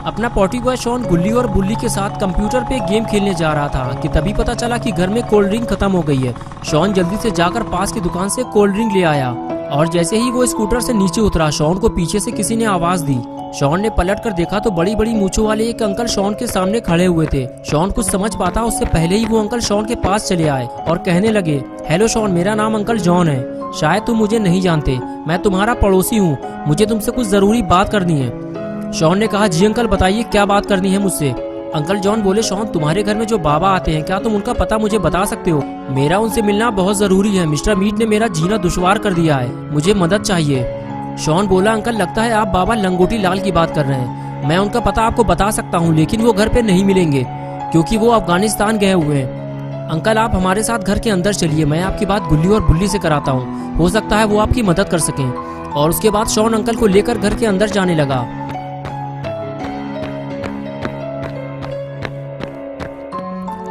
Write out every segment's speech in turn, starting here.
अपना potty boy Shawn गुल्ली और बुल्ली के साथ कंप्यूटर पे गेम खेलने जा रहा था कि तभी पता चला कि घर में कोल्ड ड्रिंक खत्म हो गई है। शॉन जल्दी से जाकर पास की दुकान से कोल्ड ड्रिंक ले आया और जैसे ही वो स्कूटर से नीचे उतरा, शॉन को पीछे से किसी ने आवाज दी। शॉन ने पलट कर देखा तो बड़ी बड़ी मूंछों वाले एक अंकल शॉन के सामने खड़े हुए थे। शॉन कुछ समझ पाता उससे पहले ही वो अंकल शॉन के पास चले आए और कहने लगे, हेलो शॉन, मेरा नाम अंकल जॉन है। शायद तुम मुझे नहीं जानते, मैं तुम्हारा पड़ोसी हूँ। मुझे तुमसे कुछ जरूरी बात करनी है। शॉन ने कहा, जी अंकल, बताइए क्या बात करनी है मुझसे। अंकल जॉन बोले, शॉन, तुम्हारे घर में जो बाबा आते हैं, क्या तुम उनका पता मुझे बता सकते हो? मेरा उनसे मिलना बहुत जरूरी है। मिस्टर मीट ने मेरा जीना दुश्वार कर दिया है, मुझे मदद चाहिए। शॉन बोला, अंकल, लगता है आप बाबा लंगोटी लाल की बात कर रहे हैं। मैं उनका पता आपको बता सकता हूँ, लेकिन वो घर पे नहीं मिलेंगे क्योंकि वो अफगानिस्तान गए हुए हैं। अंकल, आप हमारे साथ घर के अंदर चलिए, मैं आपकी बात गुल्ली और बुल्ली से कराता हूँ, हो सकता है वो आपकी मदद कर सकें। और उसके बाद शॉन अंकल को लेकर घर के अंदर जाने लगा।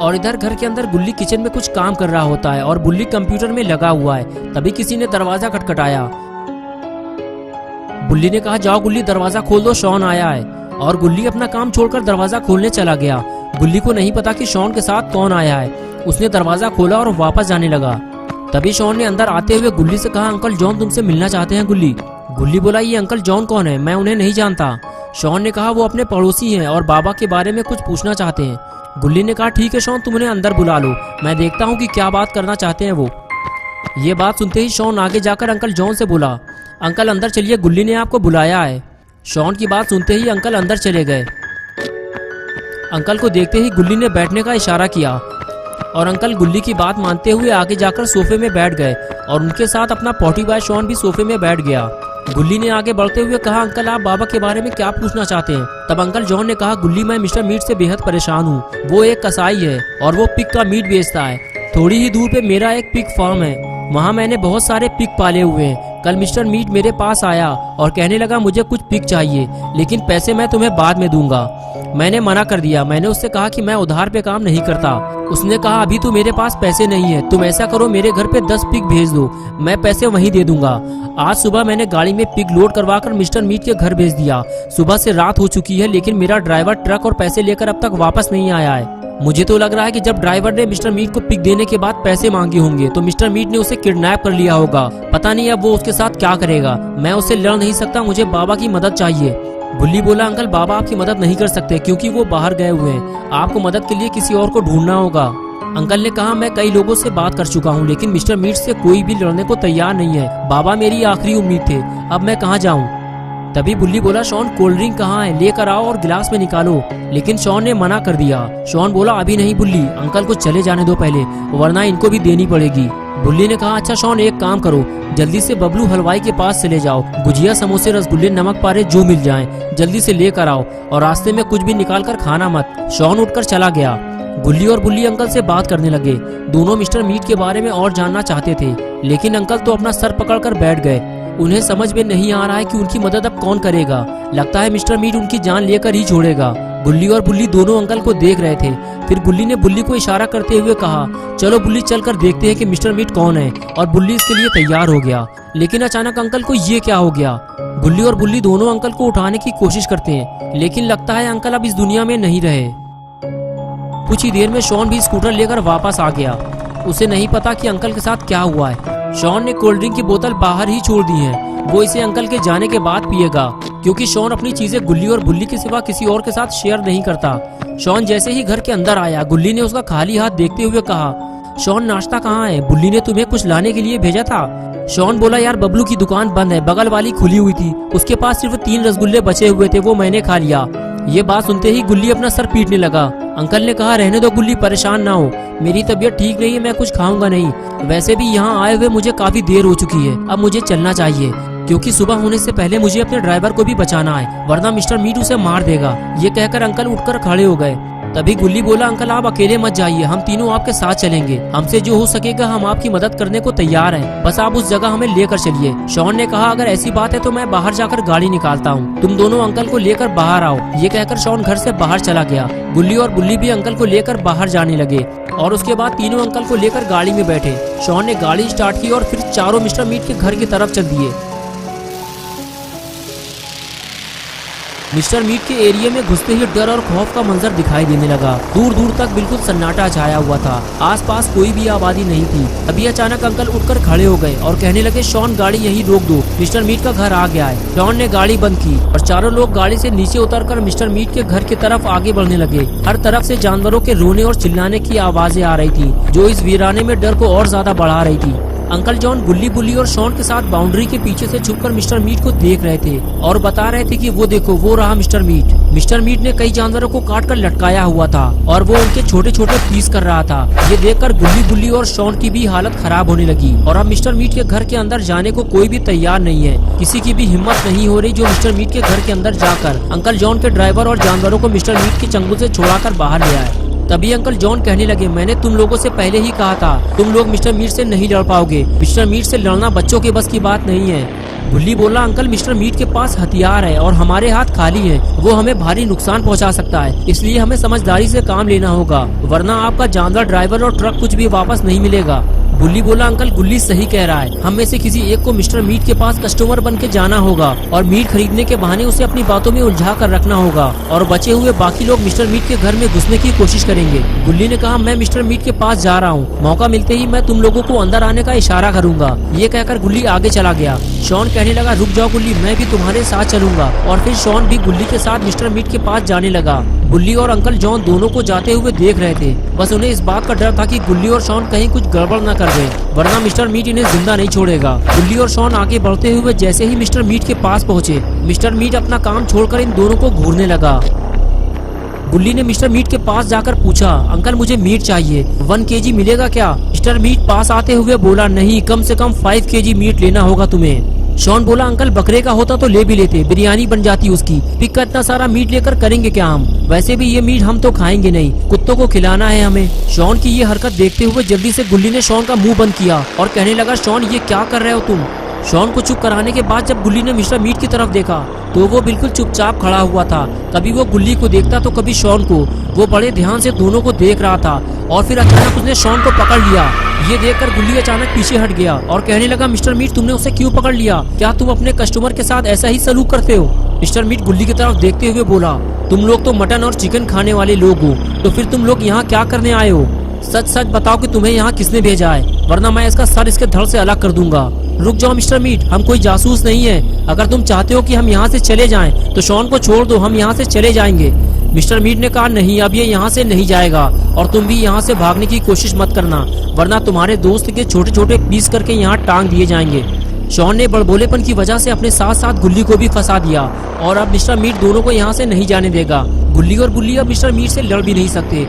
और इधर घर के अंदर गुल्ली किचन में कुछ काम कर रहा होता है और बुल्ली कंप्यूटर में लगा हुआ है। तभी किसी ने दरवाजा खटखटाया। बुल्ली ने कहा, जाओ गुल्ली, दरवाजा खोल दो, शॉन आया है। और गुल्ली अपना काम छोड़कर दरवाजा खोलने चला गया। गुल्ली को नहीं पता कि शॉन के साथ कौन आया है। उसने दरवाजा खोला और वापस जाने लगा। तभी शॉन ने अंदर आते हुए गुल्ली से कहा, अंकल जॉन तुमसे मिलना चाहते हैं। गुल्ली बोला, ये अंकल जॉन कौन है? मैं उन्हें नहीं जानता। शॉन ने कहा, वो अपने पड़ोसी हैं और बाबा के बारे में कुछ पूछना चाहते हैं। गुल्ली ने कहा, ठीक है शॉन, तुम उन्हें अंदर बुला लो, मैं देखता हूँ कि क्या बात करना चाहते हैं वो। ये बात सुनते ही शॉन आगे जाकर अंकल जॉन से बोला, अंकल अंदर चलिए, गुल्ली ने आपको बुलाया है। शॉन की बात सुनते ही अंकल अंदर चले गए। अंकल को देखते ही गुल्ली ने बैठने का इशारा किया और अंकल गुल्ली की बात मानते हुए आगे जाकर सोफे में बैठ गए और उनके साथ अपना पॉटी बॉय शॉन भी सोफे में बैठ गया। गुल्ली ने आगे बढ़ते हुए कहा, अंकल आप बाबा के बारे में क्या पूछना चाहते हैं? तब अंकल जॉन ने कहा, गुल्ली, मैं मिस्टर मीट से बेहद परेशान हूँ। वो एक कसाई है और वो पिग का मीट बेचता है। थोड़ी ही दूर पे मेरा एक पिग फार्म है, वहाँ मैंने बहुत सारे पिग पाले हुए हैं। कल मिस्टर मीट मेरे पास आया और कहने लगा, मुझे कुछ पिग चाहिए, लेकिन पैसे मैं तुम्हें बाद में दूंगा। मैंने मना कर दिया। मैंने उससे कहा कि मैं उधार पे काम नहीं करता। उसने कहा, अभी तो मेरे पास पैसे नहीं है, तुम ऐसा करो, मेरे घर पे 10 पिग भेज दो, मैं पैसे वहीं दे दूंगा। आज सुबह मैंने गाड़ी में पिग लोड करवाकर मिस्टर मीट के घर भेज दिया। सुबह से रात हो चुकी है, लेकिन मेरा ड्राइवर ट्रक और पैसे लेकर अब तक वापस नहीं आया है। मुझे तो लग रहा है कि जब ड्राइवर ने मिस्टर मीट को पिग देने के बाद पैसे मांगे होंगे तो मिस्टर मीट ने उसे किडनैप कर लिया होगा। पता नहीं अब वो उसके साथ क्या करेगा। मैं उससे लड़ नहीं सकता, मुझे बाबा की मदद चाहिए। गुल्ली बोला, अंकल बाबा आपकी मदद नहीं कर सकते क्योंकि वो बाहर गए हुए हैं। आपको मदद के लिए किसी और को ढूंढना होगा। अंकल ने कहा, मैं कई लोगों से बात कर चुका हूँ, लेकिन मिस्टर मीट से कोई भी लड़ने को तैयार नहीं है। बाबा मेरी आखिरी उम्मीद थे, अब मैं कहाँ जाऊँ? तभी बुल्ली बोला, शॉन कोल्ड ड्रिंक कहाँ है, लेकर आओ और गिलास में निकालो। लेकिन शॉन ने मना कर दिया। शॉन बोला, अभी नहीं बुल्ली, अंकल को चले जाने दो पहले, वरना इनको भी देनी पड़ेगी। बुल्ली ने कहा, अच्छा शॉन, एक काम करो, जल्दी से बबलू हलवाई के पास चले जाओ, गुजिया, समोसे, रसगुल्ले, नमक पारे जो मिल जाएं, जल्दी से लेकर आओ और रास्ते में कुछ भी निकाल कर खाना मत। शॉन उठकर चला गया। गुल्ली और बुल्ली अंकल से बात करने लगे। दोनों मिस्टर मीट के बारे में और जानना चाहते थे, लेकिन अंकल तो अपना सर पकड़कर बैठ गए। उन्हें समझ में नहीं आ रहा है कि उनकी मदद अब कौन करेगा। लगता है मिस्टर मीट उनकी जान लेकर ही छोड़ेगा। गुल्ली और बुल्ली दोनों अंकल को देख रहे थे। फिर गुल्ली ने बुल्ली को इशारा करते हुए कहा, चलो बुल्ली, चलकर देखते हैं कि मिस्टर मीट कौन है। और बुल्ली इसके लिए तैयार हो गया। लेकिन अचानक अंकल को ये क्या हो गया? गुल्ली और बुल्ली दोनों अंकल को उठाने की कोशिश करते हैं, लेकिन लगता है अंकल अब इस दुनिया में नहीं रहे। कुछ ही देर में शॉन भी स्कूटर लेकर वापस आ गया। उसे नहीं पता कि अंकल के साथ क्या हुआ है। शॉन ने कोल्ड ड्रिंक की बोतल बाहर ही छोड़ दी है। वो इसे अंकल के जाने के बाद पिएगा, क्योंकि शॉन अपनी चीजें गुल्ली और बुल्ली के सिवा किसी और के साथ शेयर नहीं करता। शॉन जैसे ही घर के अंदर आया, गुल्ली ने उसका खाली हाथ देखते हुए कहा, शॉन नाश्ता कहाँ है? बुल्ली ने तुम्हें कुछ लाने के लिए भेजा था। शॉन बोला, यार बबलू की दुकान बंद है, बगल वाली खुली हुई थी, उसके पास सिर्फ 3 रसगुल्ले बचे हुए थे, वो मैंने खा लिया। ये बात सुनते ही गुल्ली अपना सर पीटने लगा। अंकल ने कहा, रहने दो गुल्ली, परेशान ना हो, मेरी तबीयत ठीक नहीं है, मैं कुछ खाऊंगा नहीं। वैसे भी यहाँ आए हुए मुझे काफी देर हो चुकी है, अब मुझे चलना चाहिए, क्योंकि सुबह होने से पहले मुझे अपने ड्राइवर को भी बचाना है, वरना मिस्टर मीट उसे मार देगा। ये कहकर अंकल उठकर खड़े हो गए। तभी गुल्ली बोला, अंकल आप अकेले मत जाइए, हम तीनों आपके साथ चलेंगे, हमसे जो हो सकेगा हम आपकी मदद करने को तैयार हैं, बस आप उस जगह हमें लेकर चलिए। शॉन ने कहा, अगर ऐसी बात है तो मैं बाहर जाकर गाड़ी निकालता हूँ, तुम दोनों अंकल को लेकर बाहर आओ। ये कहकर शॉन घर से बाहर चला गया। गुल्ली और बुल्ली भी अंकल को लेकर बाहर जाने लगे और उसके बाद तीनों अंकल को लेकर गाड़ी में बैठे। शॉन ने गाड़ी स्टार्ट की और फिर चारों मिस्टर मीट के घर की तरफ चल दिए। मिस्टर मीट के एरिया में घुसते ही डर और खौफ का मंजर दिखाई देने लगा। दूर दूर तक बिल्कुल सन्नाटा छाया हुआ था, आसपास कोई भी आबादी नहीं थी। अभी अचानक अंकल उठकर खड़े हो गए और कहने लगे, शॉन गाड़ी यहीं रोक दो, मिस्टर मीट का घर आ गया है। शॉन ने गाड़ी बंद की और चारों लोग गाड़ी से नीचे उतरकर मिस्टर मीट के घर की तरफ आगे बढ़ने लगे। हर तरफ से जानवरों के रोने और चिल्लाने की आवाजें आ रही थी, जो इस वीराने में डर को और ज्यादा बढ़ा रही थी। अंकल जॉन गुल्ली बुल्ली और शॉन के साथ बाउंड्री के पीछे से छुपकर मिस्टर मीट को देख रहे थे और बता रहे थे कि वो देखो, वो रहा मिस्टर मीट। मिस्टर मीट ने कई जानवरों को काट कर लटकाया हुआ था और वो उनके छोटे छोटे पीस कर रहा था। ये देखकर गुल्ली बुल्ली और शॉन की भी हालत खराब होने लगी और अब मिस्टर मीट के घर के अंदर जाने को कोई भी तैयार नहीं है। किसी की भी हिम्मत नहीं हो रही जो मिस्टर मीट के घर के अंदर जाकर अंकल जॉन के ड्राइवर और जानवरों को मिस्टर मीट के चंगुल से छुड़ाकर बाहर ले आए। तभी अंकल जॉन कहने लगे, मैंने तुम लोगों से पहले ही कहा था, तुम लोग मिस्टर मीट से नहीं लड़ पाओगे। मिस्टर मीट से लड़ना बच्चों के बस की बात नहीं है। गुल्ली बोला, अंकल मिस्टर मीट के पास हथियार है और हमारे हाथ खाली हैं। वो हमें भारी नुकसान पहुंचा सकता है, इसलिए हमें समझदारी से काम लेना होगा, वरना आपका जानवर, ड्राइवर और ट्रक कुछ भी वापस नहीं मिलेगा। गुल्ली बोला, अंकल गुल्ली सही कह रहा है, हम में से किसी एक को मिस्टर मीट के पास कस्टमर बन के जाना होगा और मीट खरीदने के बहाने उसे अपनी बातों में उलझा कर रखना होगा और बचे हुए बाकी लोग मिस्टर मीट के घर में घुसने की कोशिश करेंगे। गुल्ली ने कहा, मैं मिस्टर मीट के पास जा रहा हूँ, मौका मिलते ही मैं तुम लोगों को अंदर आने का इशारा करूंगा। ये कहकर गुल्ली आगे चला गया। शॉन कहने लगा, रुक जाओ गुल्ली, मैं भी तुम्हारे साथ चलूंगा। और फिर शॉन भी गुल्ली के साथ मिस्टर मीट के पास जाने लगा। गुल्ली और अंकल जॉन दोनों को जाते हुए देख रहे थे, बस उन्हें इस बात का डर था कि गुल्ली और शॉन कहीं कुछ गड़बड़ न कर दे, वरना मिस्टर मीट इन्हें जिंदा नहीं छोड़ेगा। गुल्ली और शॉन आगे बढ़ते हुए जैसे ही मिस्टर मीट के पास पहुँचे, मिस्टर मीट अपना काम छोड़कर इन दोनों को घूरने लगा। गुल्ली ने मिस्टर मीट के पास जाकर पूछा, अंकल मुझे मीट चाहिए, 1 केजी मिलेगा क्या? मिस्टर मीट पास आते हुए बोला, नहीं, कम से कम 5 केजी मीट लेना होगा तुम्हें। शॉन बोला, अंकल बकरे का होता तो ले भी लेते, बिरयानी बन जाती उसकी। पिक का इतना सारा मीट लेकर करेंगे क्या हम? वैसे भी ये मीट हम तो खाएंगे नहीं, कुत्तों को खिलाना है हमें। शॉन की ये हरकत देखते हुए जल्दी से गुल्ली ने शॉन का मुंह बंद किया और कहने लगा, शॉन ये क्या कर रहे हो तुम? शॉन को चुप कराने के बाद जब गुल्ली ने मिस्टर मीट की तरफ देखा तो वो बिल्कुल चुपचाप खड़ा हुआ था। कभी वो गुल्ली को देखता तो कभी शॉन को। वो बड़े ध्यान से दोनों को देख रहा था और फिर अचानक उसने शॉन को पकड़ लिया। ये देखकर गुल्ली अचानक पीछे हट गया और कहने लगा, मिस्टर मीट तुमने उसे क्यों पकड़ लिया? क्या तुम अपने कस्टमर के साथ ऐसा ही सलूक करते हो? मिस्टर मीट गुल्ली की तरफ देखते हुए बोला, तुम लोग तो मटन और चिकन खाने वाले लोग हो, तो फिर तुम लोग यहाँ क्या करने आए हो? सच सच बताओ कि तुम्हें यहाँ किसने भेजा है, वरना मैं इसका सर इसके धड़ से अलग कर दूंगा। रुक जाओ मिस्टर मीट, हम कोई जासूस नहीं है। अगर तुम चाहते हो कि हम यहाँ से चले जाएं, तो शॉन को छोड़ दो, हम यहाँ से चले जाएंगे। मिस्टर मीट ने कहा, नहीं, अब ये यहाँ से नहीं जाएगा और तुम भी यहाँ से भागने की कोशिश मत करना, वरना तुम्हारे दोस्त के छोटे छोटे पीस करके यहाँ टांग दिए जाएंगे। शॉन ने बड़बोलेपन की वजह से अपने साथ साथ गुल्ली को भी फंसा दिया और अब मिस्टर मीट दोनों को यहाँ से नहीं जाने देगा। गुल्ली और बुल्ली अब मिस्टर मीट से लड़ भी नहीं सकते।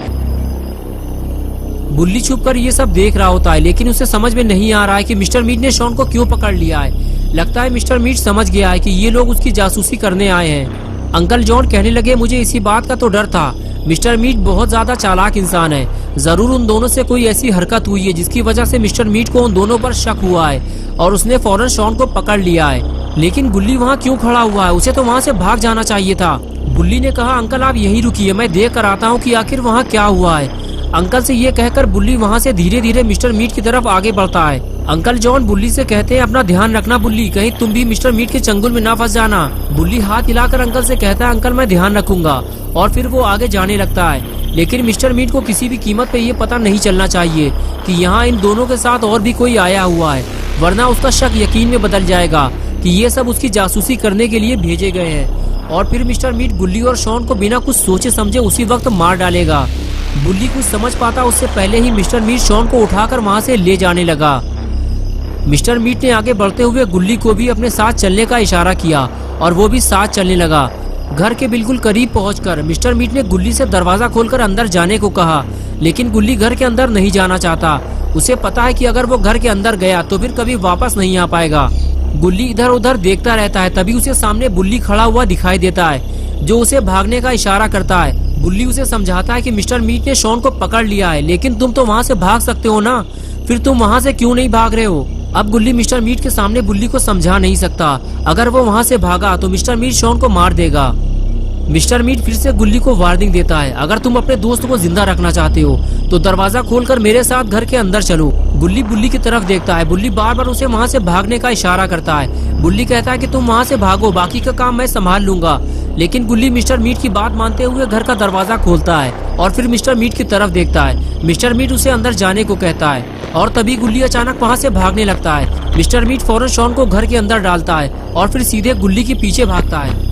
बुल्ली छुपकर ये सब देख रहा होता है, लेकिन उसे समझ में नहीं आ रहा है कि मिस्टर मीट ने शॉन को क्यों पकड़ लिया है। लगता है मिस्टर मीट समझ गया है कि ये लोग उसकी जासूसी करने आए हैं। अंकल जॉन कहने लगे, मुझे इसी बात का तो डर था। मिस्टर मीट बहुत ज्यादा चालाक इंसान है, जरूर उन दोनों से कोई ऐसी हरकत हुई है जिसकी वजह से मिस्टर मीट को उन दोनों पर शक हुआ है और उसने फौरन शॉन को पकड़ लिया है। लेकिन गुल्ली वहाँ क्यों खड़ा हुआ है? उसे तो वहाँ से भाग जाना चाहिए था। बुल्ली ने कहा, अंकल आप यहीं रुकिए, मैं देख कर आता हूँ कि आखिर वहाँ क्या हुआ है। अंकल से ये कहकर बुल्ली वहाँ से धीरे धीरे मिस्टर मीट की तरफ आगे बढ़ता है। अंकल जॉन बुल्ली से कहते हैं, अपना ध्यान रखना बुल्ली, कहीं तुम भी मिस्टर मीट के चंगुल में ना फंस जाना। बुल्ली हाथ हिलाकर अंकल से कहता है, अंकल मैं ध्यान रखूंगा, और फिर वो आगे जाने लगता है। लेकिन मिस्टर मीट को किसी भी कीमत पे ये पता नहीं चलना चाहिए कि यहाँ इन दोनों के साथ और भी कोई आया हुआ है, वरना उसका शक यकीन में बदल जाएगा कि ये सब उसकी जासूसी करने के लिए भेजे गए हैं और फिर मिस्टर मीट गुल्ली और शॉन को बिना कुछ सोचे समझे उसी वक्त मार डालेगा। बुल्ली कुछ समझ पाता उससे पहले ही मिस्टर मीट शॉन को उठाकर वहाँ से ले जाने लगा। मिस्टर मीट ने आगे बढ़ते हुए गुल्ली को भी अपने साथ चलने का इशारा किया और वो भी साथ चलने लगा। घर के बिल्कुल करीब पहुंचकर मिस्टर मीट ने गुल्ली से दरवाजा खोलकर अंदर जाने को कहा, लेकिन गुल्ली घर के अंदर नहीं जाना चाहता। उसे पता है कि अगर वो घर के अंदर गया तो फिर कभी वापस नहीं आ पाएगा। गुल्ली इधर उधर देखता रहता है, तभी उसे सामने बुल्ली खड़ा हुआ दिखाई देता है जो उसे भागने का इशारा करता है। बुल्ली उसे समझाता है कि मिस्टर मीट ने शॉन को पकड़ लिया है, लेकिन तुम तो वहाँ से भाग सकते हो ना, फिर तुम वहाँ से क्यों नहीं भाग रहे हो? अब गुल्ली मिस्टर मीट के सामने बुल्ली को समझा नहीं सकता। अगर वो वहाँ से भागा तो मिस्टर मीट शॉन को मार देगा। मिस्टर मीट फिर से गुल्ली को वार्निंग देता है, अगर तुम अपने दोस्त को जिंदा रखना चाहते हो तो दरवाजा खोलकर मेरे साथ घर के अंदर चलो। गुल्ली बुल्ली की तरफ देखता है। बुल्ली बार बार उसे वहाँ से भागने का इशारा करता है। बुल्ली कहता है कि तुम वहाँ से भागो, बाकी का काम मैं संभाल लूंगा। लेकिन गुल्ली मिस्टर मीट की बात मानते हुए घर का दरवाजा खोलता है और फिर मिस्टर मीट की तरफ देखता है। मिस्टर मीट उसे अंदर जाने को कहता है और तभी गुल्ली अचानक वहाँ से भागने लगता है। मिस्टर मीट फौरन शॉन को घर के अंदर डालता है और फिर सीधे गुल्ली के पीछे भागता है।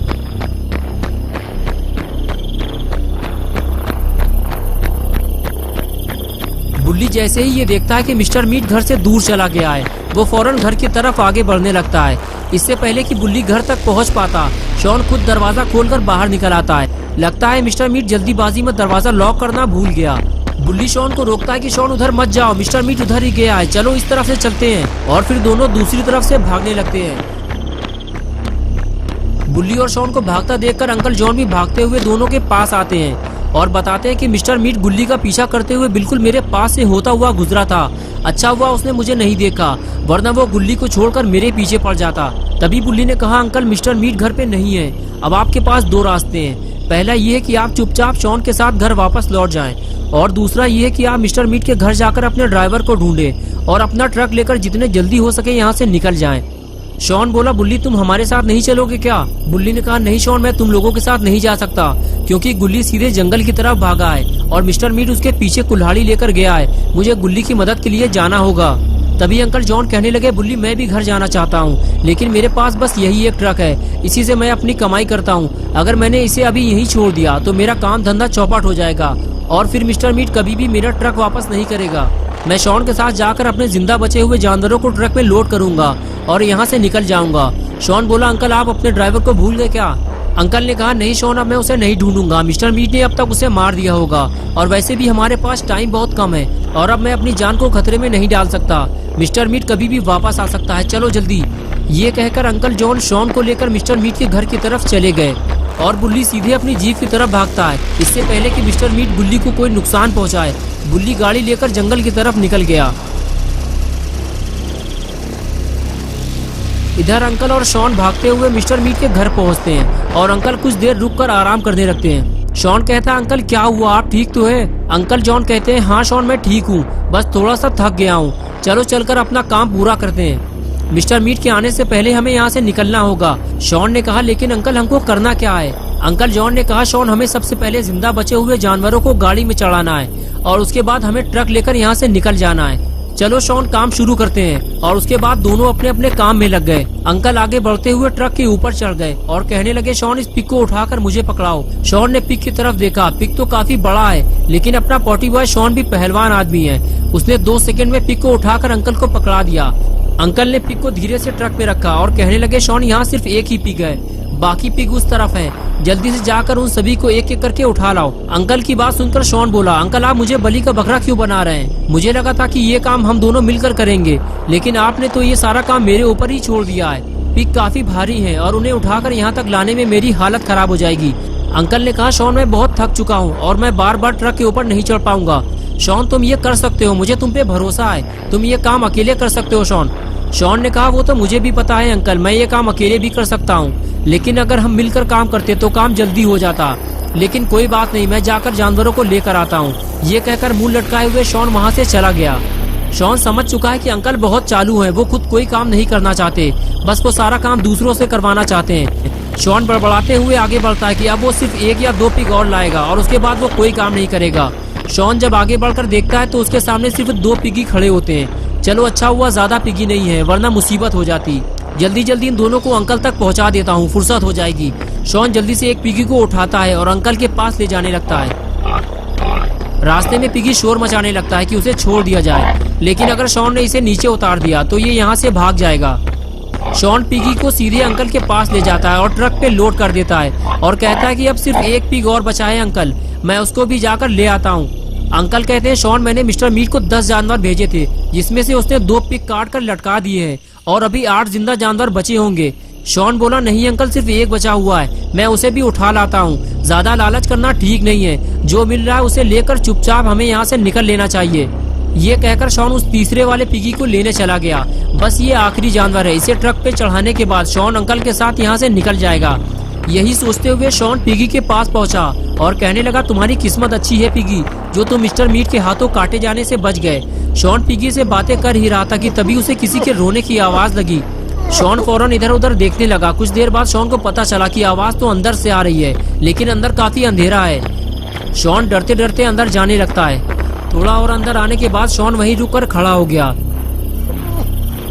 गुल्ली जैसे ही ये देखता है कि मिस्टर मीट घर से दूर चला गया है, वो फौरन घर की तरफ आगे बढ़ने लगता है। इससे पहले कि गुल्ली घर तक पहुंच पाता, शॉन खुद दरवाजा खोलकर बाहर निकल आता है। लगता है मिस्टर मीट जल्दीबाजी में दरवाजा लॉक करना भूल गया। गुल्ली शॉन को रोकता है कि शॉन उधर मत जाओ, मिस्टर मीट उधर ही गया है, चलो इस तरफ से चलते हैं। और फिर दोनों दूसरी तरफ से भागने लगते हैं। गुल्ली और शॉन को भागता देखकर अंकल जॉन भी भागते हुए दोनों के पास आते हैं और बताते हैं कि मिस्टर मीट गुल्ली का पीछा करते हुए बिल्कुल मेरे पास से होता हुआ गुजरा था। अच्छा हुआ उसने मुझे नहीं देखा, वरना वो गुल्ली को छोड़कर मेरे पीछे पड़ जाता। तभी गुल्ली ने कहा, अंकल मिस्टर मीट घर पे नहीं है। अब आपके पास दो रास्ते हैं। पहला ये है कि आप चुपचाप शॉन के साथ घर वापस लौट जाएं और दूसरा ये है कि आप मिस्टर मीट के घर जाकर अपने ड्राइवर को ढूंढें और अपना ट्रक लेकर जितने जल्दी हो सके यहाँ से निकल जाएं। शॉन बोला, बुल्ली तुम हमारे साथ नहीं चलोगे क्या? बुल्ली ने कहा, नहीं शॉन, मैं तुम लोगों के साथ नहीं जा सकता, क्योंकि गुल्ली सीधे जंगल की तरफ भागा है और मिस्टर मीट उसके पीछे कुल्हाड़ी लेकर गया है। मुझे गुल्ली की मदद के लिए जाना होगा। तभी अंकल जॉन कहने लगे, बुल्ली मैं भी घर जाना चाहता हूँ, लेकिन मेरे पास बस यही एक ट्रक है, इसी से मैं अपनी कमाई करता हूँ। अगर मैंने इसे अभी यहीं छोड़ दिया तो मेरा काम धंधा चौपट हो जाएगा और फिर मिस्टर मीट कभी भी मेरा ट्रक वापस नहीं करेगा। मैं शॉन के साथ जाकर अपने जिंदा बचे हुए जानवरों को ट्रक में लोड करूंगा और यहाँ से निकल जाऊंगा। शॉन बोला, अंकल आप अपने ड्राइवर को भूल गए क्या? अंकल ने कहा, नहीं शॉन, अब मैं उसे नहीं ढूंढूंगा, मिस्टर मीट ने अब तक उसे मार दिया होगा और वैसे भी हमारे पास टाइम बहुत कम है और अब मैं अपनी जान को खतरे में नहीं डाल सकता। मिस्टर मीट कभी भी वापस आ सकता है, चलो जल्दी। ये कहकर अंकल जॉन शॉन को लेकर मिस्टर मीट के घर की तरफ चले गए और बुल्ली सीधे अपनी जीप की तरफ भागता है, इससे पहले कि मिस्टर मीट गुल्ली को कोई नुकसान पहुंचाए। बुल्ली गाड़ी लेकर जंगल की तरफ निकल गया। इधर अंकल और शॉन भागते हुए मिस्टर मीट के घर पहुंचते हैं और अंकल कुछ देर रुककर आराम करने लगते हैं। शॉन कहता है, अंकल क्या हुआ, आप ठीक तो है? अंकल जॉन कहते हैं, हाँ शॉन मैं ठीक हूँ, बस थोड़ा सा थक गया हूँ, चलो चलकर अपना काम पूरा करते हैं। मिस्टर मीट के आने से पहले हमें यहाँ से निकलना होगा। शॉन ने कहा, लेकिन अंकल हमको करना क्या है? अंकल जॉन ने कहा, शॉन हमें सबसे पहले जिंदा बचे हुए जानवरों को गाड़ी में चढ़ाना है और उसके बाद हमें ट्रक लेकर यहाँ से निकल जाना है। चलो शॉन काम शुरू करते हैं। और उसके बाद दोनों अपने अपने काम में लग गए। अंकल आगे बढ़ते हुए ट्रक के ऊपर चढ़ गए और कहने लगे, शॉन इस पिक को उठाकर मुझे पकड़ाओ। शॉन ने पिक की तरफ देखा, पिक तो काफी बड़ा है, लेकिन अपना पॉटी बॉय शॉन भी पहलवान आदमी है। उसने 2 सेकंड में पिक को उठाकर अंकल को पकड़ा दिया। अंकल ने पिग को धीरे से ट्रक पे रखा और कहने लगे, शॉन यहाँ सिर्फ एक ही पिग है, बाकी पिग उस तरफ है, जल्दी से जाकर उन सभी को एक एक करके उठा लाओ। अंकल की बात सुनकर शॉन बोला, अंकल आप मुझे बलि का बकरा क्यों बना रहे हैं? मुझे लगा था कि ये काम हम दोनों मिलकर करेंगे, लेकिन आपने तो ये सारा काम मेरे ऊपर ही छोड़ दिया है। पिग काफी भारी है और उन्हें उठाकर यहाँ तक लाने में मेरी हालत खराब हो जाएगी। अंकल ने कहा, शॉन मैं बहुत थक चुका हूँ और मैं बार बार ट्रक के ऊपर नहीं चढ़ पाऊंगा। शॉन तुम ये कर सकते हो, मुझे तुम पे भरोसा है, तुम ये काम अकेले कर सकते हो शॉन। शॉन ने कहा, वो तो मुझे भी पता है अंकल, मैं ये काम अकेले भी कर सकता हूँ, लेकिन अगर हम मिलकर काम करते तो काम जल्दी हो जाता। लेकिन कोई बात नहीं, मैं जाकर जानवरों को लेकर आता हूँ। ये कहकर मुंह लटकाए हुए शॉन वहाँ से चला गया। शॉन समझ चुका है कि अंकल बहुत चालू हैं, वो खुद कोई काम नहीं करना चाहते, बस वो सारा काम दूसरों से करवाना चाहते हैं। शॉन बड़बड़ाते हुए आगे बढ़ता है कि अब वो सिर्फ 1 या 2 पिग और लाएगा और उसके बाद वो कोई काम नहीं करेगा। शॉन जब आगे बढ़कर देखता है तो उसके सामने सिर्फ 2 पिगी खड़े होते हैं। चलो अच्छा हुआ ज्यादा पिगी नहीं है, वरना मुसीबत हो जाती। जल्दी जल्दी इन दोनों को अंकल तक पहुंचा देता हूँ, फुर्सत हो जाएगी। शॉन जल्दी से एक पिगी को उठाता है और अंकल के पास ले जाने लगता है। रास्ते में पिगी शोर मचाने लगता है कि उसे छोड़ दिया जाए, लेकिन अगर शॉन ने इसे नीचे उतार दिया तो ये यहाँ से भाग जाएगा। शॉन पिगी को सीधे अंकल के पास ले जाता है और ट्रक पे लोड कर देता है और कहता है कि अब सिर्फ 1 पिग और बचा है अंकल, मैं उसको भी जाकर ले आता हूँ। अंकल कहते हैं, शॉन मैंने मिस्टर मीट को 10 जानवर भेजे थे, जिसमें से उसने 2 पिग काट कर लटका दिए हैं और अभी 8 जिंदा जानवर बचे होंगे। शॉन बोला, नहीं अंकल सिर्फ 1 बचा हुआ है, मैं उसे भी उठा लाता हूँ। ज्यादा लालच करना ठीक नहीं है, जो मिल रहा है उसे लेकर चुपचाप हमें यहाँ से निकल लेना चाहिए। ये कहकर शॉन उस तीसरे वाले पिगी को लेने चला गया। बस ये आखिरी जानवर है, इसे ट्रक पे चढ़ाने के बाद शॉन अंकल के साथ यहाँ से निकल जाएगा। यही सोचते हुए शॉन पिगी के पास पहुंचा और कहने लगा, तुम्हारी किस्मत अच्छी है पिगी, जो तुम मिस्टर मीट के हाथों काटे जाने से बच गए। शॉन पिगी से बातें कर ही रहा था कि तभी उसे किसी के रोने की आवाज लगी। शॉन फौरन इधर उधर देखने लगा। कुछ देर बाद शॉन को पता चला कि आवाज तो अंदर से आ रही है, लेकिन अंदर काफी अंधेरा है। शॉन डरते डरते अंदर जाने लगता है। थोड़ा और अंदर आने के बाद शॉन वहीं रुककर खड़ा हो गया।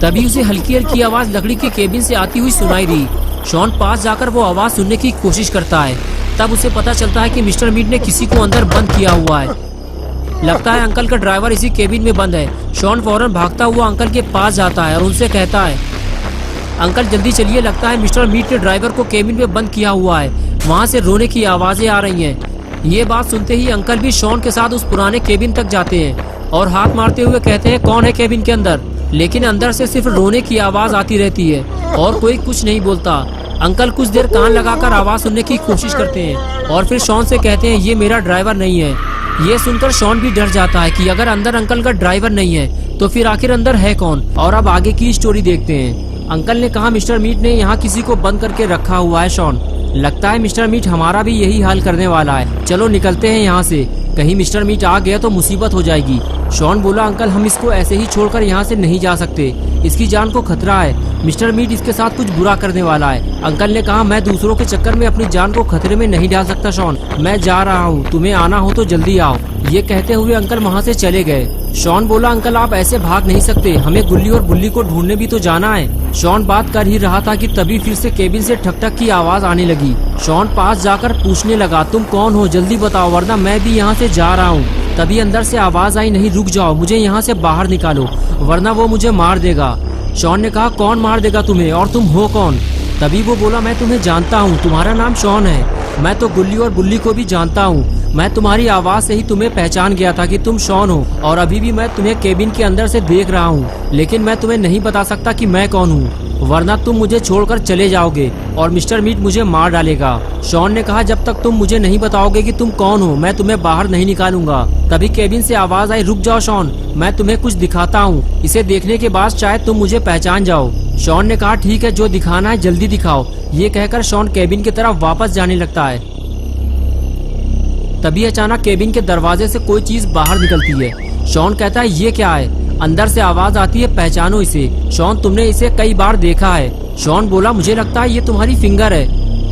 तभी उसे हल्की हल्की आवाज लकड़ी के केबिन से आती हुई सुनाई दी। शॉन पास जाकर वो आवाज सुनने की कोशिश करता है। तब उसे पता चलता है कि मिस्टर मीट ने किसी को अंदर बंद किया हुआ है। लगता है अंकल का ड्राइवर इसी केबिन में बंद है। शॉन फौरन भागता हुआ अंकल के पास जाता है और उनसे कहता है, अंकल जल्दी चलिए, लगता है मिस्टर मीट ने ड्राइवर को केबिन में बंद किया हुआ है। वहाँ से रोने की आवाजें आ रही हैं। ये बात सुनते ही अंकल भी शॉन के साथ उस पुराने केबिन तक जाते हैं और हाथ मारते हुए कहते हैं, कौन है केबिन के अंदर? लेकिन अंदर से सिर्फ रोने की आवाज आती रहती है और कोई कुछ नहीं बोलता। अंकल कुछ देर कान लगाकर आवाज सुनने की कोशिश करते हैं और फिर शॉन से कहते हैं, ये मेरा ड्राइवर नहीं है। ये सुनकर शॉन भी डर जाता है कि अगर अंदर अंकल का ड्राइवर नहीं है तो फिर आखिर अंदर है कौन। और अब आगे की स्टोरी देखते हैं। अंकल ने कहा, मिस्टर मीट ने यहाँ किसी को बंद करके रखा हुआ है शॉन। लगता है मिस्टर मीट हमारा भी यही हाल करने वाला है। चलो निकलते हैं यहाँ से, कहीं मिस्टर मीट आ गया तो मुसीबत हो जाएगी। शॉन बोला, अंकल हम इसको ऐसे ही छोड़कर यहाँ से नहीं जा सकते, इसकी जान को खतरा है। मिस्टर मीट इसके साथ कुछ बुरा करने वाला है। अंकल ने कहा, मैं दूसरों के चक्कर में अपनी जान को खतरे में नहीं डाल सकता शॉन, मैं जा रहा हूँ, तुम्हें आना हो तो जल्दी आओ। ये कहते हुए अंकल वहाँ से चले गए। शॉन बोला, अंकल आप ऐसे भाग नहीं सकते, हमें गुल्ली और बुल्ली को ढूंढने भी तो जाना है। शॉन बात कर ही रहा था कि तभी फिर से केबिन से ठक ठक की आवाज आने लगी। शॉन पास जाकर पूछने लगा, तुम कौन हो, जल्दी बताओ वरना मैं भी यहाँ से जा रहा हूँ। तभी अंदर से आवाज आई, नहीं रुक जाओ, मुझे यहाँ से बाहर निकालो वरना वो मुझे मार देगा। शॉन ने कहा, कौन मार देगा तुम्हें और तुम हो कौन? तभी वो बोला, मैं तुम्हें जानता हूँ, तुम्हारा नाम शॉन है। मैं तो गुल्ली और बुल्ली को भी जानता हूँ। मैं तुम्हारी आवाज से ही तुम्हें पहचान गया था कि तुम शॉन हो और अभी भी मैं तुम्हें केबिन के अंदर से देख रहा हूँ, लेकिन मैं तुम्हें नहीं बता सकता कि मैं कौन हूँ, वरना तुम मुझे छोड़कर चले जाओगे और मिस्टर मीट मुझे मार डालेगा। शॉन ने कहा, जब तक तुम मुझे नहीं बताओगे कि तुम कौन हो मैं तुम्हें बाहर नहीं निकालूंगा। तभी केबिन से आवाज आई, रुक जाओ शॉन, मैं तुम्हें कुछ दिखाता हूँ, इसे देखने के बाद शायद तुम मुझे पहचान जाओ। शॉन ने कहा, ठीक है, जो दिखाना है जल्दी दिखाओ। ये कहकर शॉन केबिन की तरफ वापस जाने लगता है। तभी अचानक केबिन के दरवाजे से कोई चीज बाहर निकलती है। शॉन कहता है, ये क्या है? अंदर से आवाज आती है, पहचानो इसे। शॉन, तुमने इसे कई बार देखा है। शॉन बोला, मुझे लगता है ये तुम्हारी फिंगर है,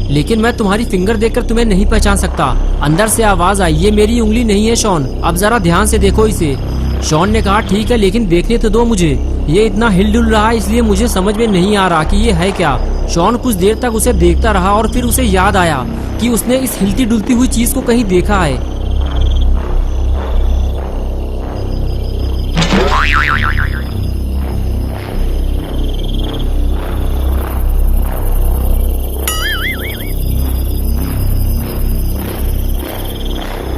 लेकिन मैं तुम्हारी फिंगर देखकर तुम्हें नहीं पहचान सकता। अंदर से आवाज आई, ये मेरी उंगली नहीं है शॉन, अब जरा ध्यान से देखो इसे। शॉन ने कहा, ठीक है, लेकिन देखने तो दो मुझे, ये इतना हिल-डुल रहा है इसलिए मुझे समझ में नहीं आ रहा कि ये है क्या। शॉन कुछ देर तक उसे देखता रहा और फिर उसे याद आया कि उसने इस हिलती डुलती हुई चीज को कहीं देखा है।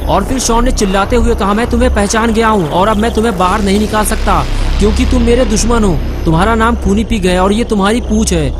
और फिर शॉन ने चिल्लाते हुए कहा, मैं तुम्हें पहचान गया हूँ और अब मैं तुम्हें बाहर नहीं निकाल सकता क्योंकि तुम मेरे दुश्मन हो। तुम्हारा नाम खूनी पिग है और ये तुम्हारी पूंछ है।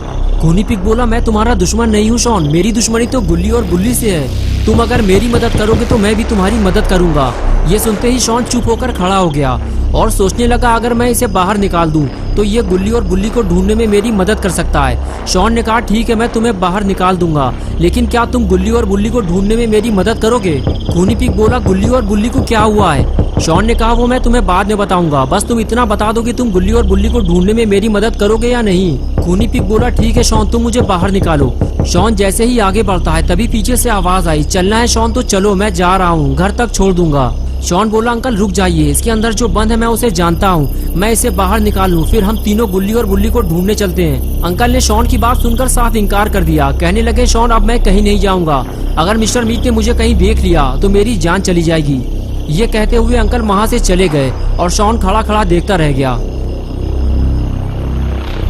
खूनी पिग बोला, मैं तुम्हारा दुश्मन नहीं हूँ शॉन, मेरी दुश्मनी तो गुल्ली और बुल्ली से है। तुम अगर मेरी मदद करोगे तो मैं भी तुम्हारी मदद करूंगा। ये सुनते ही शॉन चुप होकर खड़ा हो गया और सोचने लगा, अगर मैं इसे बाहर निकाल दूं तो ये गुल्ली और बुल्ली को ढूंढने में मेरी मदद कर सकता है। शॉन ने कहा, ठीक है, मैं तुम्हें बाहर निकाल दूंगा, लेकिन क्या तुम गुल्ली और बुल्ली को ढूंढने में मेरी मदद करोगे? खूनी पिग बोला, गुल्ली और बुल्ली को क्या हुआ है? शॉन ने कहा, वो मैं तुम्हें बाद में बताऊंगा, बस तुम इतना बता दो कि तुम गुल्ली और बुल्ली को ढूंढने में मेरी मदद करोगे या नहीं। खूनी पिग बोला, ठीक है शॉन, तुम मुझे बाहर निकालो। शॉन जैसे ही आगे बढ़ता है तभी पीछे से आवाज आई, चलना है शॉन तो चलो, मैं जा रहा हूँ, घर तक छोड़ दूंगा। शॉन बोला, अंकल रुक जाइए, इसके अंदर जो बंद है मैं उसे जानता हूँ, मैं इसे बाहर निकाल लूँ, फिर हम तीनों गुल्ली और बुल्ली को ढूंढने चलते हैं। अंकल ने शॉन की बात सुनकर साफ इनकार कर दिया, कहने लगे, शॉन अब मैं कहीं नहीं जाऊंगा, अगर मिस्टर मीट ने मुझे कहीं देख लिया तो मेरी जान चली जाएगी। ये कहते हुए अंकल वहाँ से चले गए और शॉन खड़ा खड़ा देखता रह गया,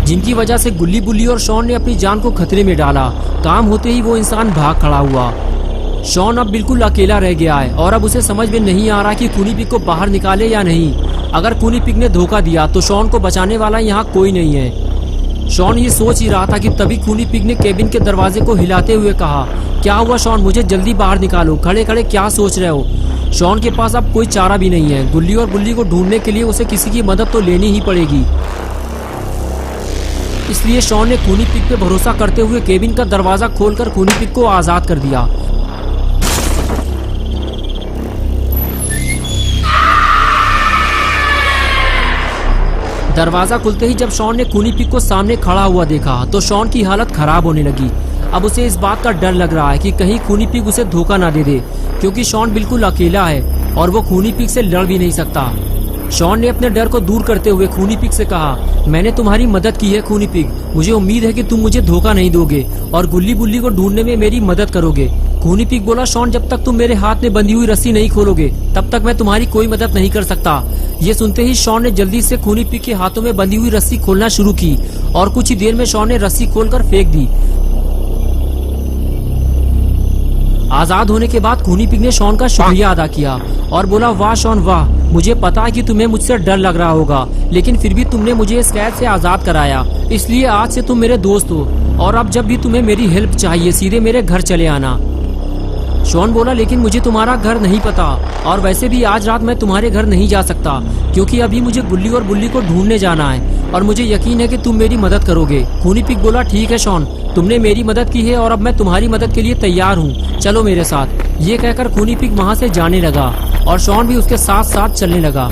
जिनकी वजह से गुल्ली बुल्ली और शॉन ने अपनी जान को खतरे में डाला। काम होते ही वो इंसान भाग खड़ा हुआ। शॉन अब बिल्कुल अकेला रह गया है और अब उसे समझ में नहीं आ रहा कि खूनी पिग को बाहर निकाले या नहीं। अगर खूनी पिग ने धोखा दिया तो शॉन को बचाने वाला यहाँ कोई नहीं है। शॉन ये सोच ही रहा था कि तभी खूनी पिग ने केबिन के दरवाजे को हिलाते हुए कहा, क्या हुआ शॉन, मुझे जल्दी बाहर निकालो, खड़े खड़े क्या सोच रहे हो? शॉन के पास अब कोई चारा भी नहीं है, गुल्ली और बुल्ली को ढूंढने के लिए उसे किसी की मदद तो लेनी ही पड़ेगी। इसलिए शॉन ने खूनी पिग पे भरोसा करते हुए केबिन का दरवाजा खोलकर खूनी पिग को आजाद कर दिया। दरवाजा खुलते ही जब शॉन ने खूनी पिग को सामने खड़ा हुआ देखा तो शॉन की हालत खराब होने लगी। अब उसे इस बात का डर लग रहा है कि कहीं खूनी पिग उसे धोखा ना दे दे, क्योंकि शॉन बिल्कुल अकेला है और वो खूनी पिग से लड़ भी नहीं सकता। शॉन ने अपने डर को दूर करते हुए खूनी पिग से कहा, मैंने तुम्हारी मदद की है खूनी पिग, मुझे उम्मीद है कि तुम मुझे धोखा नहीं दोगे और गुल्ली बुल्ली को ढूंढने में मेरी मदद करोगे। खूनी पिग बोला, शॉन जब तक तुम मेरे हाथ में बंधी हुई रस्सी नहीं खोलोगे तब तक मैं तुम्हारी कोई मदद नहीं कर सकता। ये सुनते ही शॉन ने जल्दी से खूनी पिग के हाथों में बंधी हुई रस्सी खोलना शुरू की और कुछ ही देर में शॉन ने रस्सी खोलकर फेंक दी। आजाद होने के बाद खूनी पिग ने शॉन का शुक्रिया अदा किया और बोला, वाह शॉन वाह, मुझे पता है कि तुम्हें मुझसे डर लग रहा होगा, लेकिन फिर भी तुमने मुझे इस कैद से आजाद कराया, इसलिए आज से तुम मेरे दोस्त हो और अब जब भी तुम्हें मेरी हेल्प चाहिए सीधे मेरे घर चले आना। शॉन बोला, लेकिन मुझे तुम्हारा घर नहीं पता और वैसे भी आज रात मैं तुम्हारे घर नहीं जा सकता, क्योंकि अभी मुझे गुल्ली और बुल्ली को ढूंढने जाना है और मुझे यकीन है कि तुम मेरी मदद करोगे। खूनी पिग बोला, ठीक है शॉन, तुमने मेरी मदद की है और अब मैं तुम्हारी मदद के लिए तैयार हूँ, चलो मेरे साथ। ये कहकर खूनी पिग वहाँ से जाने लगा और शॉन भी उसके साथ साथ चलने लगा।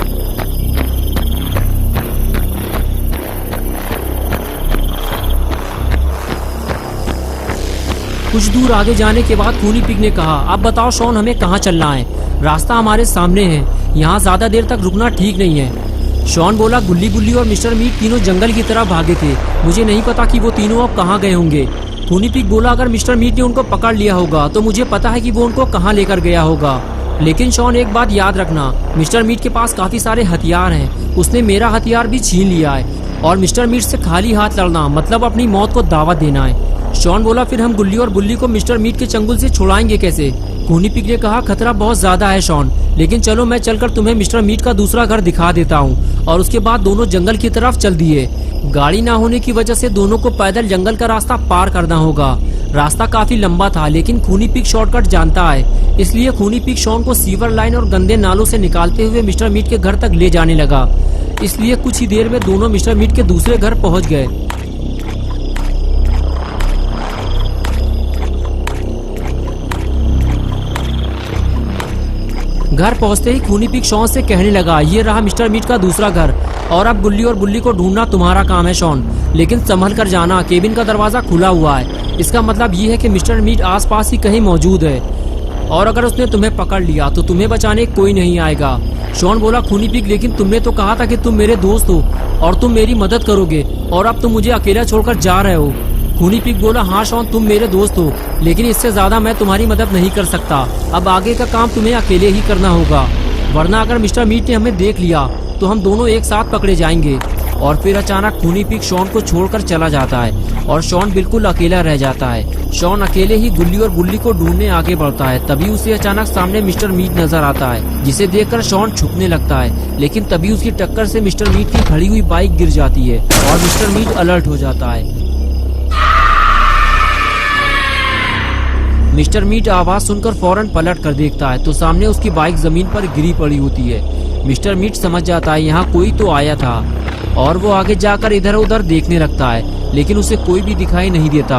कुछ दूर आगे जाने के बाद खूनी पिग ने कहा, अब बताओ शॉन, हमें कहाँ चलना है? रास्ता हमारे सामने है, यहाँ ज्यादा देर तक रुकना ठीक नहीं है। शॉन बोला, गुल्ली बुल्ली और मिस्टर मीट तीनों जंगल की तरफ भागे थे, मुझे नहीं पता कि वो तीनों अब कहाँ गए होंगे। खूनी पिग बोला, अगर मिस्टर मीट ने उनको पकड़ लिया होगा तो मुझे पता है कि वो उनको कहाँ लेकर गया होगा, लेकिन शॉन एक बात याद रखना, मिस्टर मीट के पास काफी सारे हथियार हैं, उसने मेरा हथियार भी छीन लिया है और मिस्टर मीट से खाली हाथ लड़ना मतलब अपनी मौत को दावत देना है। शॉन बोला, फिर हम गुल्ली और बुल्ली को मिस्टर मीट के चंगुल से छुड़ाएंगे कैसे? खूनी पिग ने कहा, खतरा बहुत ज्यादा है शॉन, लेकिन चलो मैं चलकर तुम्हें मिस्टर मीट का दूसरा घर दिखा देता हूँ। और उसके बाद दोनों जंगल की तरफ चल दिए। गाड़ी ना होने की वजह से दोनों को पैदल जंगल का रास्ता पार करना होगा। रास्ता काफी लंबा था, लेकिन खूनी पिग शॉर्टकट जानता है, इसलिए खूनी पिग शॉन को सीवर लाइन और गंदे नालों से निकालते हुए मिस्टर मीट के घर तक ले जाने लगा। इसलिए कुछ ही देर में दोनों मिस्टर मीट के दूसरे घर पहुँच गए। घर पहुंचते ही खूनी पिग शॉन से कहने लगा, ये रहा मिस्टर मीट का दूसरा घर और अब गुल्ली और बुल्ली को ढूंढना तुम्हारा काम है शॉन, लेकिन संभल कर जाना, केबिन का दरवाजा खुला हुआ है, इसका मतलब ये है कि मिस्टर मीट आसपास ही कहीं मौजूद है और अगर उसने तुम्हें पकड़ लिया तो तुम्हें बचाने कोई नहीं आएगा। शॉन बोला, खूनी पिग, लेकिन तुमने तो कहा था कि तुम मेरे दोस्त हो और तुम मेरी मदद करोगे और अब तुम मुझे अकेला छोड़कर जा रहे हो। खूनी पिग बोला, हाँ शॉन, तुम मेरे दोस्त हो, लेकिन इससे ज्यादा मैं तुम्हारी मदद नहीं कर सकता, अब आगे का काम तुम्हें अकेले ही करना होगा, वरना अगर मिस्टर मीट ने हमें देख लिया तो हम दोनों एक साथ पकड़े जाएंगे। और फिर अचानक खूनी पिग शॉन को छोड़कर चला जाता है और शॉन बिल्कुल अकेला रह जाता है। शॉन अकेले ही गुल्ली और बुल्ली को ढूंढने आगे बढ़ता है, तभी उसे अचानक सामने मिस्टर मीट नजर आता है, जिसे देखकर शॉन छुपने लगता है, लेकिन तभी उसकी टक्कर से मिस्टर मीट की खड़ी हुई बाइक गिर जाती है और मिस्टर मीट अलर्ट हो जाता है। मिस्टर मीट आवाज सुनकर फौरन पलट कर देखता है तो सामने उसकी बाइक जमीन पर गिरी पड़ी होती है। मिस्टर मीट समझ जाता है यहाँ कोई तो आया था और वो आगे जाकर इधर उधर देखने लगता है, लेकिन उसे कोई भी दिखाई नहीं देता।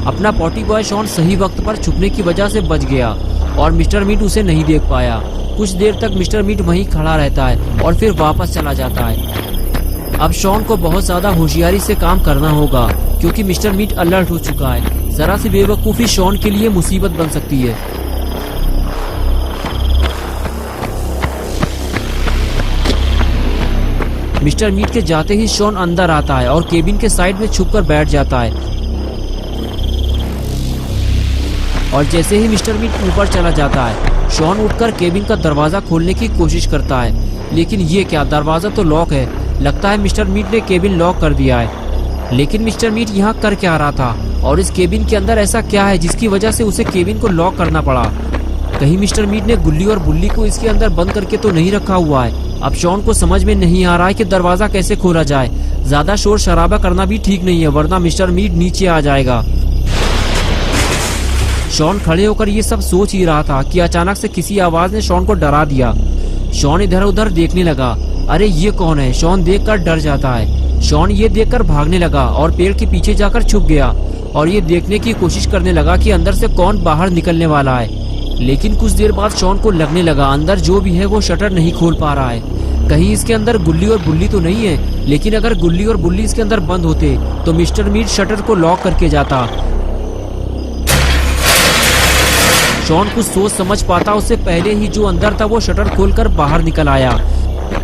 अपना पॉटी बॉय शॉन सही वक्त पर छुपने की वजह से बच गया और मिस्टर मीट उसे नहीं देख पाया। कुछ देर तक मिस्टर मीट वहीं खड़ा रहता है और फिर वापस चला जाता है। अब शॉन को बहुत ज्यादा होशियारी से काम करना होगा, क्योंकि मिस्टर मीट अलर्ट हो चुका है। जरा सी बेवकूफी शॉन के लिए मुसीबत बन सकती है। मिस्टर मीट के जाते ही शॉन अंदर आता है और केबिन के साइड में छुपकर बैठ जाता है और जैसे ही मिस्टर मीट ऊपर चला जाता है, शॉन उठकर केबिन का दरवाजा खोलने की कोशिश करता है, लेकिन ये क्या, दरवाजा तो लॉक है। लगता है मिस्टर मीट ने केबिन लॉक कर दिया है, लेकिन मिस्टर मीट यहाँ कर क्या रहा था और इस केबिन के अंदर ऐसा क्या है जिसकी वजह से उसे केबिन को लॉक करना पड़ा? कहीं मिस्टर मीट ने गुल्ली और बुल्ली को इसके अंदर बंद करके तो नहीं रखा हुआ है? अब शॉन को समझ में नहीं आ रहा है कि दरवाजा कैसे खोला जाए। ज्यादा शोर शराबा करना भी ठीक नहीं है, वरना मिस्टर मीट नीचे आ जाएगा। शॉन खड़े होकर ये सब सोच ही रहा था कि अचानक से किसी आवाज ने शॉन को डरा दिया। शॉन इधर उधर देखने लगा। अरे ये कौन है? शॉन देखकर डर जाता है। शॉन ये देखकर भागने लगा और पेड़ के पीछे जाकर छुप गया और ये देखने की कोशिश करने लगा कि अंदर से कौन बाहर निकलने वाला है। लेकिन कुछ देर बाद शॉन को लगने लगा अंदर जो भी है वो शटर नहीं खोल पा रहा है। कहीं इसके अंदर गुल्ली और बुल्ली तो नहीं है, लेकिन अगर गुल्ली और बुल्ली इसके अंदर बंद होते तो मिस्टर मीट शटर को लॉक करके जाता। शॉन कुछ सोच समझ पाता उससे पहले ही जो अंदर था वो शटर खोलकर बाहर निकल आया।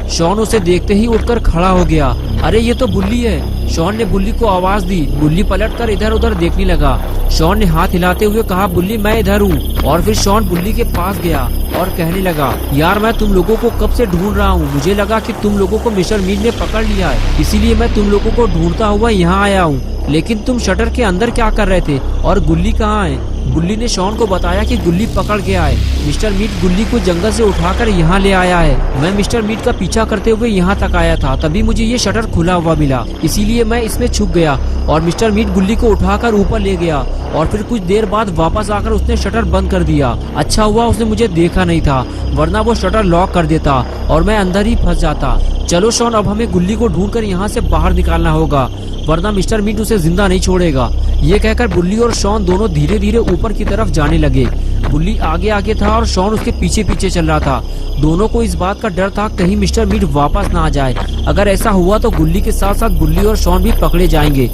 शॉन उसे देखते ही उठकर खड़ा हो गया। अरे ये तो बुल्ली है। शॉन ने बुल्ली को आवाज दी। बुल्ली पलटकर इधर उधर देखने लगा। शॉन ने हाथ हिलाते हुए कहा, बुल्ली मैं इधर हूँ। और फिर शॉन बुल्ली के पास गया और कहने लगा, यार मैं तुम लोगों को कब से ढूंढ रहा हूँ। मुझे लगा कि तुम लोगों को मिस्टर मीट ने पकड़ लिया है, इसीलिए मैं तुम लोगों को ढूंढता हुआ यहाँ आया हूँ। लेकिन तुम शटर के अंदर क्या कर रहे थे और गुल्ली कहाँ है? गुल्ली ने शॉन को बताया कि गुल्ली पकड़ गया है। मिस्टर मीट गुल्ली को जंगल से उठाकर यहाँ ले आया है। मैं मिस्टर मीट का पीछा करते हुए यहाँ तक आया था, तभी मुझे ये शटर खुला हुआ मिला, इसीलिए मैं इसमें छुप गया और मिस्टर मीट गुल्ली को उठाकर ऊपर ले गया और फिर कुछ देर बाद वापस आकर उसने शटर बंद कर दिया। अच्छा हुआ उसने मुझे देखा नहीं था, वरना वो शटर लॉक कर देता और मैं अंदर ही फंस जाता। चलो शॉन, अब हमें गुल्ली को ढूंढकर यहाँ से बाहर निकालना होगा, वरना मिस्टर मीट उसे जिंदा नहीं छोड़ेगा। ये कहकर बुल्ली और शॉन दोनों धीरे धीरे ऊपर की तरफ जाने लगे। बुल्ली आगे आगे था और शॉन उसके पीछे पीछे चल रहा था। दोनों को इस बात का डर था कहीं मिस्टर मीट वापस ना आ जाए। अगर ऐसा हुआ तो गुल्ली के साथ साथ बुल्ली और शॉन भी पकड़े जाएंगे।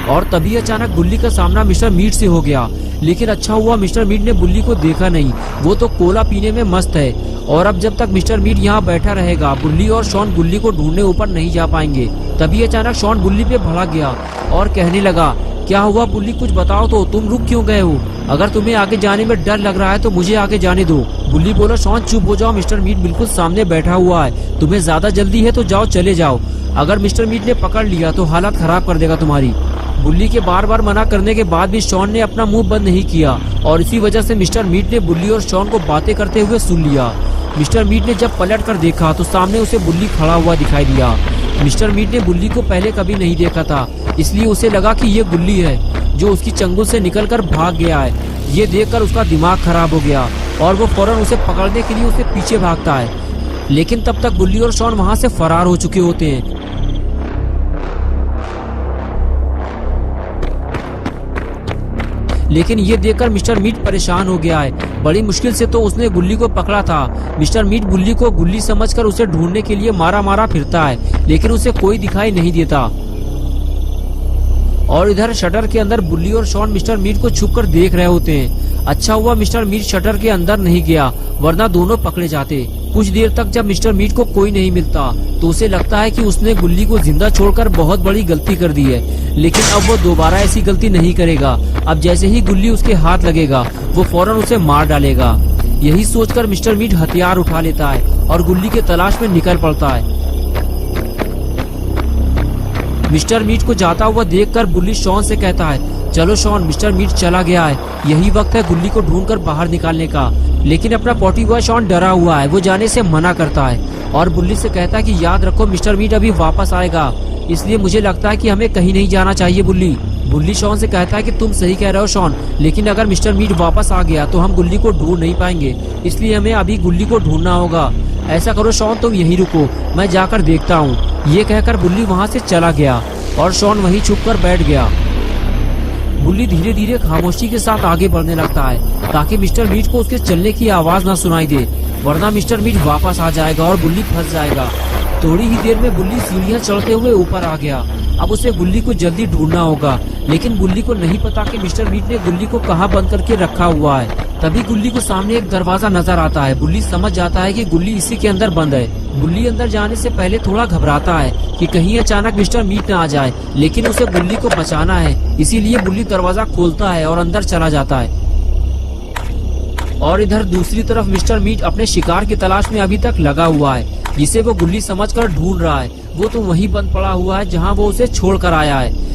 और तभी अचानक बुल्ली का सामना मिस्टर मीट से हो गया। लेकिन अच्छा हुआ मिस्टर मीट ने बुल्ली को देखा नहीं, वो तो कोला पीने में मस्त है। और अब जब तक मिस्टर मीट यहाँ बैठा रहेगा, बुल्ली और शॉन गुल्ली को ढूंढने ऊपर नहीं जा पाएंगे। तभी अचानक शॉन बुल्ली पे भड़क गया और कहने लगा, क्या हुआ बुल्ली, कुछ बताओ तो, तुम रुक क्यों गए हो? अगर तुम्हें आगे जाने में डर लग रहा है तो मुझे आगे जाने दो। बुल्ली बोला, शॉन चुप हो जाओ, मिस्टर मीट बिल्कुल सामने बैठा हुआ है, तुम्हें ज्यादा जल्दी है तो जाओ, चले जाओ। अगर मिस्टर मीट ने पकड़ लिया तो हालत खराब कर देगा तुम्हारी। बुल्ली के बार बार मना करने के बाद भी शॉन ने अपना मुंह बंद नहीं किया और इसी वजह से मिस्टर मीट ने बुल्ली और शॉन को बातें करते हुए सुन लिया। मिस्टर मीट ने जब पलट कर देखा तो सामने उसे बुल्ली खड़ा हुआ दिखाई दिया। मिस्टर मीट ने बुल्ली को पहले कभी नहीं देखा था, इसलिए उसे लगा कि ये गुल्ली है जो उसकी चंगुल से निकलकर भाग गया है। ये देखकर उसका दिमाग खराब हो गया और वो फौरन उसे पकड़ने के लिए उसके पीछे भागता है। लेकिन तब तक बुल्ली और शॉन वहाँ से फरार हो चुके होते हैं। लेकिन ये देखकर मिस्टर मीट परेशान हो गया है। बड़ी मुश्किल से तो उसने गुल्ली को पकड़ा था। मिस्टर मीट गुल्ली को गुल्ली समझकर उसे ढूंढने के लिए मारा मारा फिरता है, लेकिन उसे कोई दिखाई नहीं देता। और इधर शटर के अंदर बुल्ली और शॉन मिस्टर मीट को छुपकर देख रहे होते हैं। अच्छा हुआ मिस्टर मीट शटर के अंदर नहीं गया, वरना दोनों पकड़े जाते। कुछ देर तक जब मिस्टर मीट को कोई नहीं मिलता तो उसे लगता है कि उसने गुल्ली को जिंदा छोड़कर बहुत बड़ी गलती कर दी है। लेकिन अब वो दोबारा ऐसी गलती नहीं करेगा। अब जैसे ही गुल्ली उसके हाथ लगेगा वो फौरन उसे मार डालेगा। यही सोचकर मिस्टर मीट हथियार उठा लेता है और गुल्ली के तलाश में निकल पड़ता है। मिस्टर मीट को जाता हुआ देखकर बुल्ली शॉन से कहता है, चलो शॉन, मिस्टर मीट चला गया है, यही वक्त है गुल्ली को ढूंढकर बाहर निकालने का। लेकिन अपना पॉटी बॉय शॉन डरा हुआ है, वो जाने से मना करता है और बुल्ली से कहता है कि याद रखो मिस्टर मीट अभी वापस आएगा, इसलिए मुझे लगता है कि हमें कहीं नहीं जाना चाहिए। बुल्ली शॉन से कहता है कि तुम सही कह रहे हो शॉन, लेकिन अगर मिस्टर मीट वापस आ गया तो हम गुल्ली को ढूंढ नहीं पाएंगे, इसलिए हमें अभी गुल्ली को ढूंढना होगा। ऐसा करो शॉन, तुम यहीं रुको, मैं जाकर देखता हूँ। ये कहकर बुल्ली वहाँ से चला गया और शॉन वहीं छुपकर बैठ गया। बुल्ली धीरे धीरे खामोशी के साथ आगे बढ़ने लगता है ताकि मिस्टर मीट को उसके चलने की आवाज न सुनाई दे, वरना मिस्टर मीट वापस आ जाएगा और बुल्ली फंस जाएगा। थोड़ी ही देर में बुल्ली सीढ़ियां चढ़ते हुए ऊपर आ गया। अब उसे गुल्ली को जल्दी ढूंढना होगा, लेकिन गुल्ली को नहीं पता कि मिस्टर मीट ने गुल्ली को कहाँ बंद करके रखा हुआ है। तभी गुल्ली को सामने एक दरवाजा नजर आता है। बुल्ली समझ जाता है कि गुल्ली इसी के अंदर बंद है। बुल्ली अंदर जाने से पहले थोड़ा घबराता है कि कहीं अचानक मिस्टर मीट न आ जाए, लेकिन उसे गुल्ली को बचाना है, इसीलिए बुल्ली दरवाजा खोलता है और अंदर चला जाता है। और इधर दूसरी तरफ मिस्टर मीट अपने शिकार की तलाश में अभी तक लगा हुआ है, जिसे वो गुल्ली समझकर ढूंढ रहा है। वो तो वहीं बंद पड़ा हुआ है जहां वो उसे छोड़कर आया है।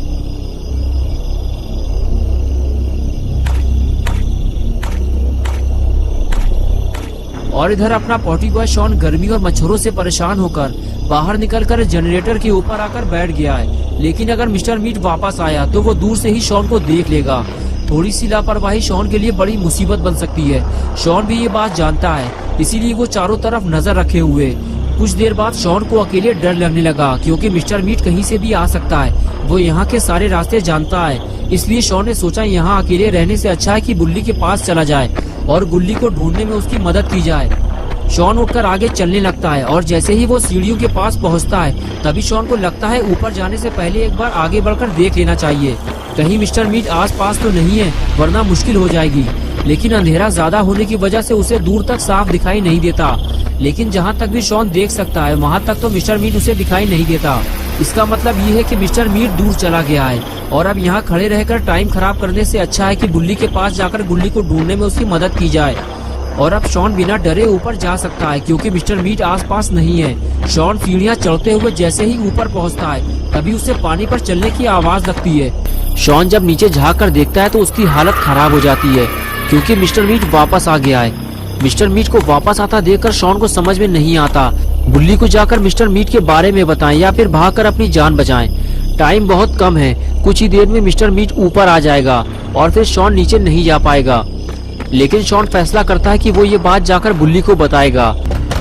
और इधर अपना पॉटी बॉय शॉन गर्मी और मच्छरों से परेशान होकर बाहर निकलकर जनरेटर के ऊपर आकर बैठ गया है। लेकिन अगर मिस्टर मीट वापस आया तो वो दूर से ही शॉन को देख लेगा। थोड़ी सी लापरवाही शॉन के लिए बड़ी मुसीबत बन सकती है। शॉन भी ये बात जानता है, इसीलिए वो चारों तरफ नजर रखे हुए। कुछ देर बाद शॉन को अकेले डर लगने लगा, क्योंकि मिस्टर मीट कहीं से भी आ सकता है। वो यहाँ के सारे रास्ते जानता है, इसलिए शॉन ने सोचा यहाँ अकेले रहने से अच्छा है कि गुल्ली के पास चला जाए और गुल्ली को ढूंढने में उसकी मदद की जाए। शॉन उठकर आगे चलने लगता है और जैसे ही वो सीढ़ियों के पास पहुंचता है, तभी शॉन को लगता है ऊपर जाने से पहले एक बार आगे बढ़कर देख लेना चाहिए, कहीं मिस्टर मीट आसपास तो नहीं है, वरना मुश्किल हो जाएगी। लेकिन अंधेरा ज्यादा होने की वजह से उसे दूर तक साफ दिखाई नहीं देता। लेकिन जहाँ तक भी शॉन देख सकता है, वहाँ तक तो मिस्टर मीट उसे दिखाई नहीं देता। इसका मतलब ये है कि मिस्टर मीट दूर चला गया है और अब यहाँ खड़े रहकर टाइम खराब करने से अच्छा है कि गुल्ली के पास जाकर गुल्ली को ढूंढने में उसकी मदद की जाए। और अब शॉन बिना डरे ऊपर जा सकता है, क्योंकि मिस्टर मीट आसपास नहीं है। शॉन सीढ़ियाँ चढ़ते हुए जैसे ही ऊपर पहुँचता है, तभी उसे पानी पर चलने की आवाज लगती है। शॉन जब नीचे झाँक कर देखता है तो उसकी हालत खराब हो जाती है, क्योंकि मिस्टर मीट वापस आ गया है। मिस्टर मीट को वापस आता देखकर शॉन को समझ में नहीं आता गुल्ली को जाकर मिस्टर मीट के बारे में बताएं या फिर भागकर अपनी जान बचाएं। टाइम बहुत कम है, कुछ ही देर में मिस्टर मीट ऊपर आ जाएगा और फिर शॉन नीचे नहीं जा पाएगा। लेकिन शॉन फैसला करता है कि वो ये बात जाकर बुल्ली को बताएगा।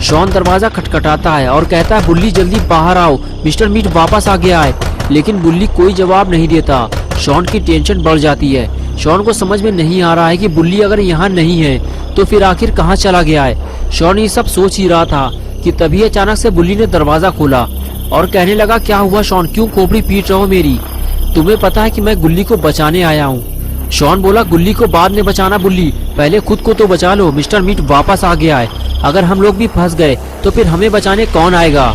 शॉन दरवाजा खटखटाता है और कहता है, बुल्ली जल्दी बाहर आओ, मिस्टर मीट वापस आ गया है। लेकिन बुल्ली कोई जवाब नहीं देता। शॉन की टेंशन बढ़ जाती है। शॉन को समझ में नहीं आ रहा है कि बुल्ली अगर यहाँ नहीं है तो फिर आखिर कहाँ चला गया है। शॉन ये सब सोच ही रहा था कि तभी अचानक से बुल्ली ने दरवाजा खोला और कहने लगा, क्या हुआ शॉन, क्यों खोपड़ी पीट रहे हो मेरी? तुम्हें पता है कि मैं गुल्ली को बचाने आया हूँ। शॉन बोला, गुल्ली को बाद में बचाना बुल्ली, पहले खुद को तो बचा लो। मिस्टर मीट वापस आ गया है, अगर हम लोग भी फंस गए तो फिर हमें बचाने कौन आएगा?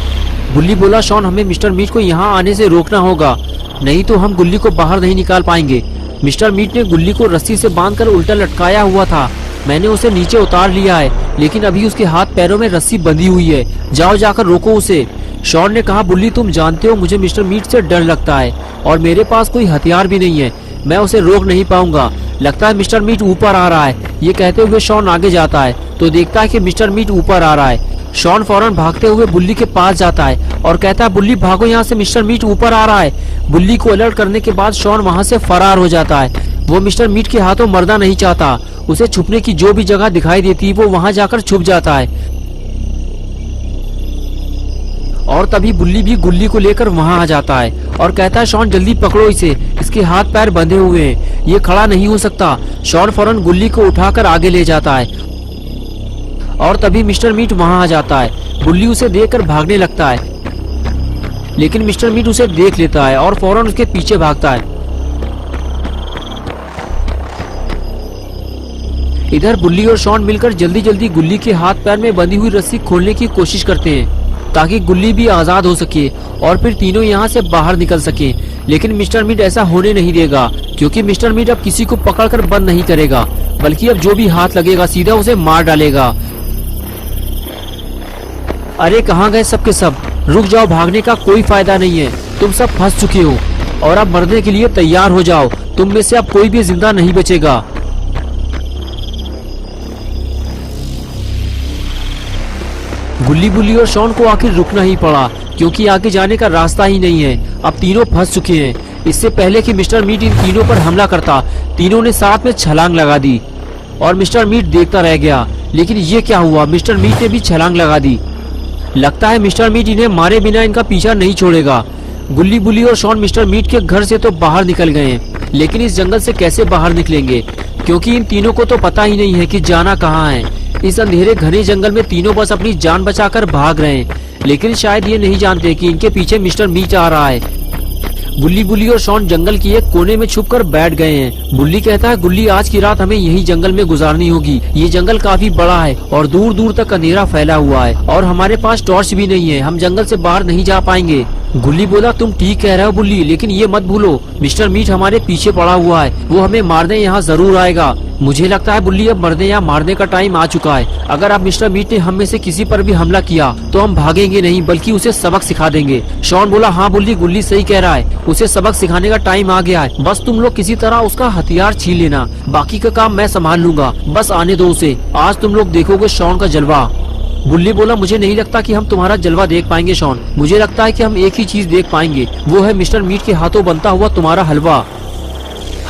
बुल्ली बोला, शॉन हमें मिस्टर मीट को यहाँ आने से रोकना होगा, नहीं तो हम गुल्ली को बाहर नहीं निकाल पाएंगे। मिस्टर मीट ने गुल्ली को रस्सी से बांधकर उल्टा लटकाया हुआ था। मैंने उसे नीचे उतार लिया है, लेकिन अभी उसके हाथ पैरों में रस्सी बंधी हुई है। जाओ जाकर रोको उसे। शॉन ने कहा, बुल्ली तुम जानते हो मुझे मिस्टर मीट से डर लगता है और मेरे पास कोई हथियार भी नहीं है, मैं उसे रोक नहीं पाऊंगा। लगता है मिस्टर मीट ऊपर आ रहा है। ये कहते हुए शॉन आगे जाता है तो देखता है कि मिस्टर मीट ऊपर आ रहा है। शॉन फौरन भागते हुए बुल्ली के पास जाता है और कहता है, बुल्ली भागो यहाँ से, मिस्टर मीट ऊपर आ रहा है। बुल्ली को अलर्ट करने के बाद शॉन वहाँ से फरार हो जाता है। वो मिस्टर मीट के हाथों मरना नहीं चाहता। उसे छुपने की जो भी जगह दिखाई देती वो वहाँ जाकर छुप जाता है। और तभी बुल्ली भी गुल्ली को लेकर वहाँ आ जाता है और कहता है, शॉन जल्दी पकड़ो इसे, इसके हाथ पैर बंधे हुए हैं, ये खड़ा नहीं हो सकता। शॉन फौरन गुल्ली को उठाकर आगे ले जाता है और तभी मिस्टर मीट वहाँ आ जाता है। बुल्ली उसे देखकर भागने लगता है, लेकिन मिस्टर मीट उसे देख लेता है और फौरन उसके पीछे भागता है। इधर बुल्ली और शॉन मिलकर जल्दी जल्दी गुल्ली के हाथ पैर में बंधी हुई रस्सी खोलने की कोशिश करते हैं ताकि गुल्ली भी आजाद हो सके और फिर तीनों यहाँ से बाहर निकल सके। लेकिन मिस्टर मीट ऐसा होने नहीं देगा, क्योंकि मिस्टर मीट अब किसी को पकड़कर बंद नहीं करेगा, बल्कि अब जो भी हाथ लगेगा सीधा उसे मार डालेगा। अरे कहाँ गए सब के सब? रुक जाओ, भागने का कोई फायदा नहीं है, तुम सब फंस चुके हो और अब मरने के लिए तैयार हो जाओ। तुम में से अब कोई भी जिंदा नहीं बचेगा। गुल्ली बुल्ली और शॉन को आखिर रुकना ही पड़ा, क्योंकि आगे जाने का रास्ता ही नहीं है। अब तीनों फंस चुके हैं। इससे पहले कि मिस्टर मीट इन तीनों पर हमला करता, तीनों ने साथ में छलांग लगा दी और मिस्टर मीट देखता रह गया। लेकिन ये क्या हुआ, मिस्टर मीट ने भी छलांग लगा दी। लगता है मिस्टर मीट इन्हें मारे बिना इनका पीछा नहीं छोड़ेगा। गुल्ली बुल्ली और शॉन मिस्टर मीट के घर से तो बाहर निकल गए हैं, लेकिन इस जंगल से कैसे बाहर निकलेंगे, क्योंकि इन तीनों को तो पता ही नहीं है कि जाना कहाँ है। इस अंधेरे घने जंगल में तीनों बस अपनी जान बचाकर भाग रहे हैं, लेकिन शायद ये नहीं जानते कि इनके पीछे मिस्टर मीट आ रहा है। गुल्ली बुल्ली और शॉन जंगल की एक कोने में छुपकर बैठ गए हैं। बुल्ली कहता है, गुल्ली आज की रात हमें यही जंगल में गुजारनी होगी। ये जंगल काफी बड़ा है और दूर दूर तक अंधेरा फैला हुआ है और हमारे पास टॉर्च भी नहीं है, हम जंगल से बाहर नहीं जा पाएंगे। गुल्ली बोला, तुम ठीक कह रहे हो बुल्ली, लेकिन ये मत भूलो मिस्टर मीट हमारे पीछे पड़ा हुआ है, वो हमें मारने यहाँ जरूर आएगा। मुझे लगता है बुल्ली अब मरने या मारने का टाइम आ चुका है। अगर अब मिस्टर मीट ने हम में से किसी पर भी हमला किया तो हम भागेंगे नहीं, बल्कि उसे सबक सिखा देंगे। शॉन बोला, हाँ बुल्ली, गुल्ली सही कह रहा है, उसे सबक सिखाने का टाइम आ गया है। बस तुम लोग किसी तरह उसका हथियार छीन लेना, बाकी का काम मैं संभाल लूंगा, बस आने दो उसे। आज तुम लोग देखोगे शॉन का जलवा। बुल्ली बोला, मुझे नहीं लगता कि हम तुम्हारा जलवा देख पाएंगे शॉन, मुझे लगता है कि हम एक ही चीज देख पाएंगे, वो है मिस्टर मीट के हाथों बनता हुआ तुम्हारा हलवा।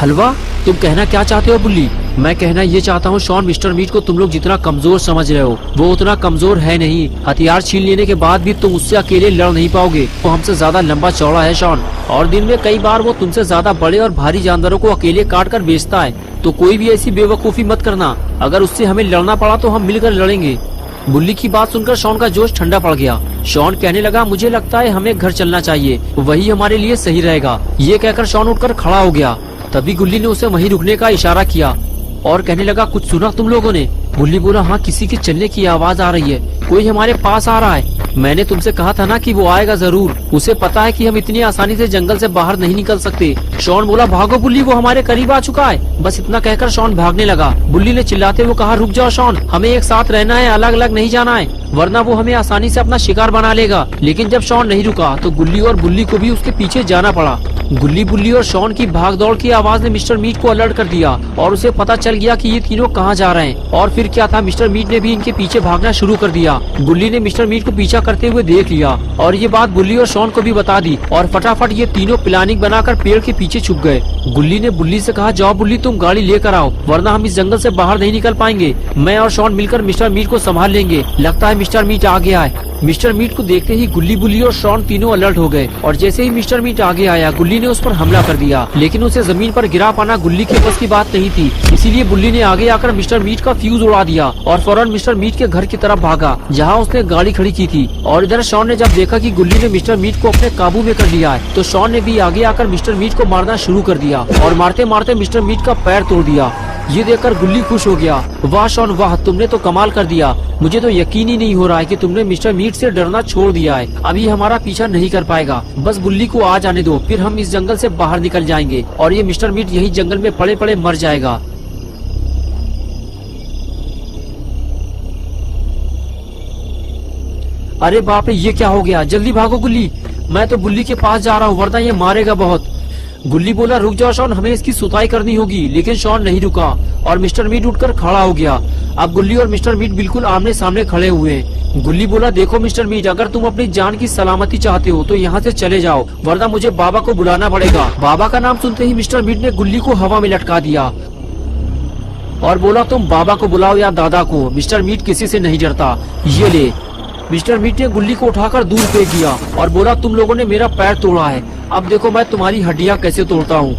हलवा? तुम कहना क्या चाहते हो बुल्ली? मैं कहना ये चाहता हूँ शॉन, मिस्टर मीट को तुम लोग जितना कमजोर समझ रहे हो वो उतना कमजोर है नहीं। हथियार छीन लेने के बाद भी तुम उससे अकेले लड़ नहीं पाओगे। वो हमसे ज्यादा लंबा चौड़ा है शॉन, और दिन में कई बार वो तुमसे ज्यादा बड़े और भारी जानवरों को अकेले काट कर बेचता है। तो कोई भी ऐसी बेवकूफी मत करना। अगर उससे हमें लड़ना पड़ा तो हम मिलकर लड़ेंगे। बुल्ली की बात सुनकर शॉन का जोश ठंडा पड़ गया। शॉन कहने लगा, मुझे लगता है हमें घर चलना चाहिए, वही हमारे लिए सही रहेगा। ये कहकर शॉन उठकर खड़ा हो गया। तभी गुल्ली ने उसे वहीं रुकने का इशारा किया और कहने लगा, कुछ सुना तुम लोगों ने? बुल्ली बोला, हाँ, किसी के चलने की आवाज आ रही है, कोई हमारे पास आ रहा है। मैंने तुमसे कहा था ना कि वो आएगा जरूर। उसे पता है कि हम इतनी आसानी से जंगल से बाहर नहीं निकल सकते। शॉन बोला, भागो बुल्ली, वो हमारे करीब आ चुका है। बस इतना कहकर शॉन भागने लगा। बुल्ली ने चिल्लाते हुए कहा, रुक जाओ शॉन, हमें एक साथ रहना है, अलग अलग नहीं जाना है, वरना वो हमें आसानी से अपना शिकार बना लेगा। लेकिन जब शॉन नहीं रुका तो गुल्ली और बुल्ली को भी उसके पीछे जाना पड़ा। गुल्ली, बुल्ली और शॉन की भागदौड़ की आवाज ने मिस्टर मीट को अलर्ट कर दिया और उसे पता चल गया कि ये तीनों कहाँ जा रहे हैं। और फिर क्या था, मिस्टर मीट ने भी इनके पीछे भागना शुरू कर दिया। गुल्ली ने मिस्टर मीट को पीछा करते हुए देख लिया और ये बात बुल्ली और शॉन को भी बता दी और फटाफट ये तीनों प्लानिंग बनाकर पेड़ के पीछे छुप गए। गुल्ली ने बुल्ली से कहा, जाओ बुल्ली, तुम गाड़ी लेकर आओ, वरना हम इस जंगल से बाहर नहीं निकल पाएंगे। मैं और शॉन मिलकर मिस्टर मीट को संभाल लेंगे। लगता है मिस्टर मीट आ गया है। मिस्टर मीट को देखते ही गुल्ली, बुल्ली और शॉन तीनों अलर्ट हो गए और जैसे ही मिस्टर मीट आगे आया गुल्ली ने उस पर हमला कर दिया। लेकिन उसे जमीन पर गिरा पाना गुल्ली के बस की बात नहीं थी, इसीलिए बुल्ली ने आगे आकर मिस्टर मीट का फ्यूज उड़ा दिया और फौरन मिस्टर मीट के घर की तरफ भागा जहाँ उसने गाड़ी खड़ी की थी। और इधर शॉन ने जब देखा कि गुल्ली ने मिस्टर मीट को अपने काबू में कर लिया है तो शॉन ने भी आगे आकर मिस्टर मीट को मारना शुरू कर दिया और मारते मारते मिस्टर मीट का पैर तोड़ दिया। ये देखकर गुल्ली खुश हो गया। वाह शॉन वाह, तुमने तो कमाल कर दिया। मुझे तो यकीन ही नहीं हो रहा है कि तुमने मिस्टर मीट से डरना छोड़ दिया है। अभी हमारा पीछा नहीं कर पाएगा। बस बुल्ली को आ जाने दो, फिर हम इस जंगल से बाहर निकल जाएंगे और ये मिस्टर मीट यही जंगल में पड़े पड़े मर जाएगा। अरे बाप रे, ये क्या हो गया? जल्दी भागो गुल्ली, मैं तो बुल्ली के पास जा रहा हूँ, वरना ये मारेगा बहुत। गुल्ली बोला, रुक जाओ शॉन, हमें इसकी सुताई करनी होगी। लेकिन शॉन नहीं रुका और मिस्टर मीट उठकर खड़ा हो गया। अब गुल्ली और मिस्टर मीट बिल्कुल आमने सामने खड़े हुए हैं। गुल्ली बोला, देखो मिस्टर मीट, अगर तुम अपनी जान की सलामती चाहते हो तो यहाँ से चले जाओ, वरना मुझे बाबा को बुलाना पड़ेगा। बाबा का नाम सुनते ही मिस्टर मीट ने गुल्ली को हवा में लटका दिया और बोला, तुम बाबा को बुलाओ या दादा को, मिस्टर मीट किसी से नहीं डरता। ये ले। मिस्टर मीट ने गुल्ली को उठाकर दूर फेंक दिया और बोला, तुम लोगों ने मेरा पैर तोड़ा है, अब देखो मैं तुम्हारी हड्डियां कैसे तोड़ता हूँ।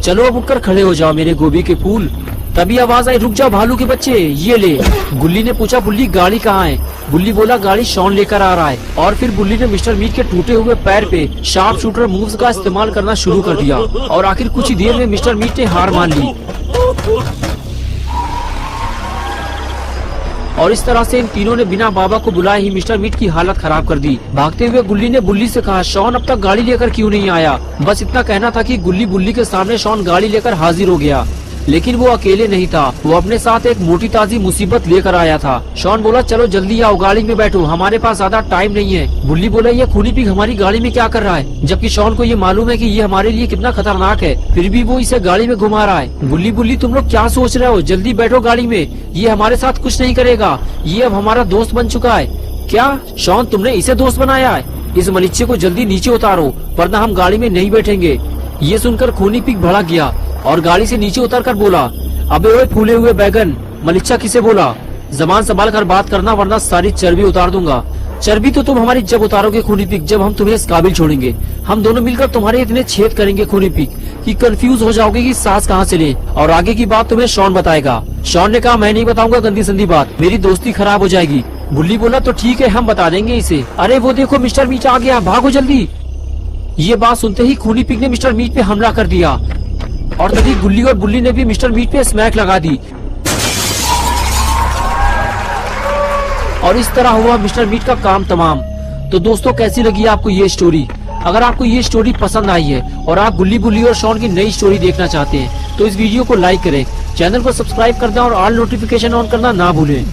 चलो अब उठकर खड़े हो जाओ मेरे गोभी के फूल। तभी आवाज आई, रुक जाओ भालू के बच्चे, ये ले। गुल्ली ने पूछा, बुल्ली गाड़ी कहाँ है? बुल्ली बोला, गाड़ी शॉन लेकर आ रहा है। और फिर बुल्ली ने मिस्टर मीट के टूटे हुए पैर पे शार्प शूटर मूव्स का इस्तेमाल करना शुरू कर दिया और आखिर कुछ ही देर में मिस्टर मीट ने हार मान ली। और इस तरह से इन तीनों ने बिना बाबा को बुलाए ही मिस्टर मीट की हालत खराब कर दी। भागते हुए गुल्ली ने बुल्ली से कहा, शॉन अब तक गाड़ी लेकर क्यों नहीं आया? बस इतना कहना था कि गुल्ली बुल्ली के सामने शॉन गाड़ी लेकर हाजिर हो गया। लेकिन वो अकेले नहीं था, वो अपने साथ एक मोटी ताजी मुसीबत लेकर आया था। शॉन बोला, चलो जल्दी आओ, गाड़ी में बैठो, हमारे पास ज्यादा टाइम नहीं है। बुल्ली बोला, ये खूनी पिग हमारी गाड़ी में क्या कर रहा है? जबकि शॉन को ये मालूम है कि ये हमारे लिए कितना खतरनाक है, फिर भी वो इसे गाड़ी में घुमा रहा है। बुल्ली, बुल्ली तुम लोग क्या सोच रहे हो? जल्दी बैठो गाड़ी में, ये हमारे साथ कुछ नहीं करेगा, ये अब हमारा दोस्त बन चुका है। क्या शॉन, तुमने इसे दोस्त बनाया है? इस मलिच्चे को जल्दी नीचे उतारो, वरना हम गाड़ी में नहीं बैठेंगे। ये सुनकर खूनी पिग भड़क गया और गाड़ी से नीचे उतरकर बोला, अबे ओए फूले हुए बैगन, मलिच्चा किसे बोला? जबान संभाल कर बात करना, वरना सारी चर्बी उतार दूंगा। चर्बी तो तुम हमारी जब उतारोगे खूनी पिग, जब हम तुम्हें इस काबिल छोड़ेंगे। हम दोनों मिलकर तुम्हारे इतने छेद करेंगे खूनी पिग कि कंफ्यूज हो जाओगे कि सांस कहाँ से ले। और आगे की बात तुम्हें शॉन बताएगा। शॉन ने कहा, मैं नहीं बताऊंगा गंदी संदी बात, मेरी दोस्ती खराब हो जाएगी। बुल्ली बोला, तो ठीक है, हम बता देंगे इसे। अरे वो देखो मिस्टर मीट आ गया, भागो जल्दी। ये बात सुनते ही खूनी पिग ने मिस्टर मीट पे हमला कर दिया और तभी गुल्ली और बुल्ली ने भी मिस्टर मीट पे स्मैक लगा दी और इस तरह हुआ मिस्टर मीट का काम तमाम। तो दोस्तों, कैसी लगी आपको ये स्टोरी? अगर आपको ये स्टोरी पसंद आई है और आप गुल्ली, बुल्ली और शॉन की नई स्टोरी देखना चाहते हैं तो इस वीडियो को लाइक करें, चैनल को सब्सक्राइब कर दें और ऑल नोटिफिकेशन ऑन करना ना भूलें।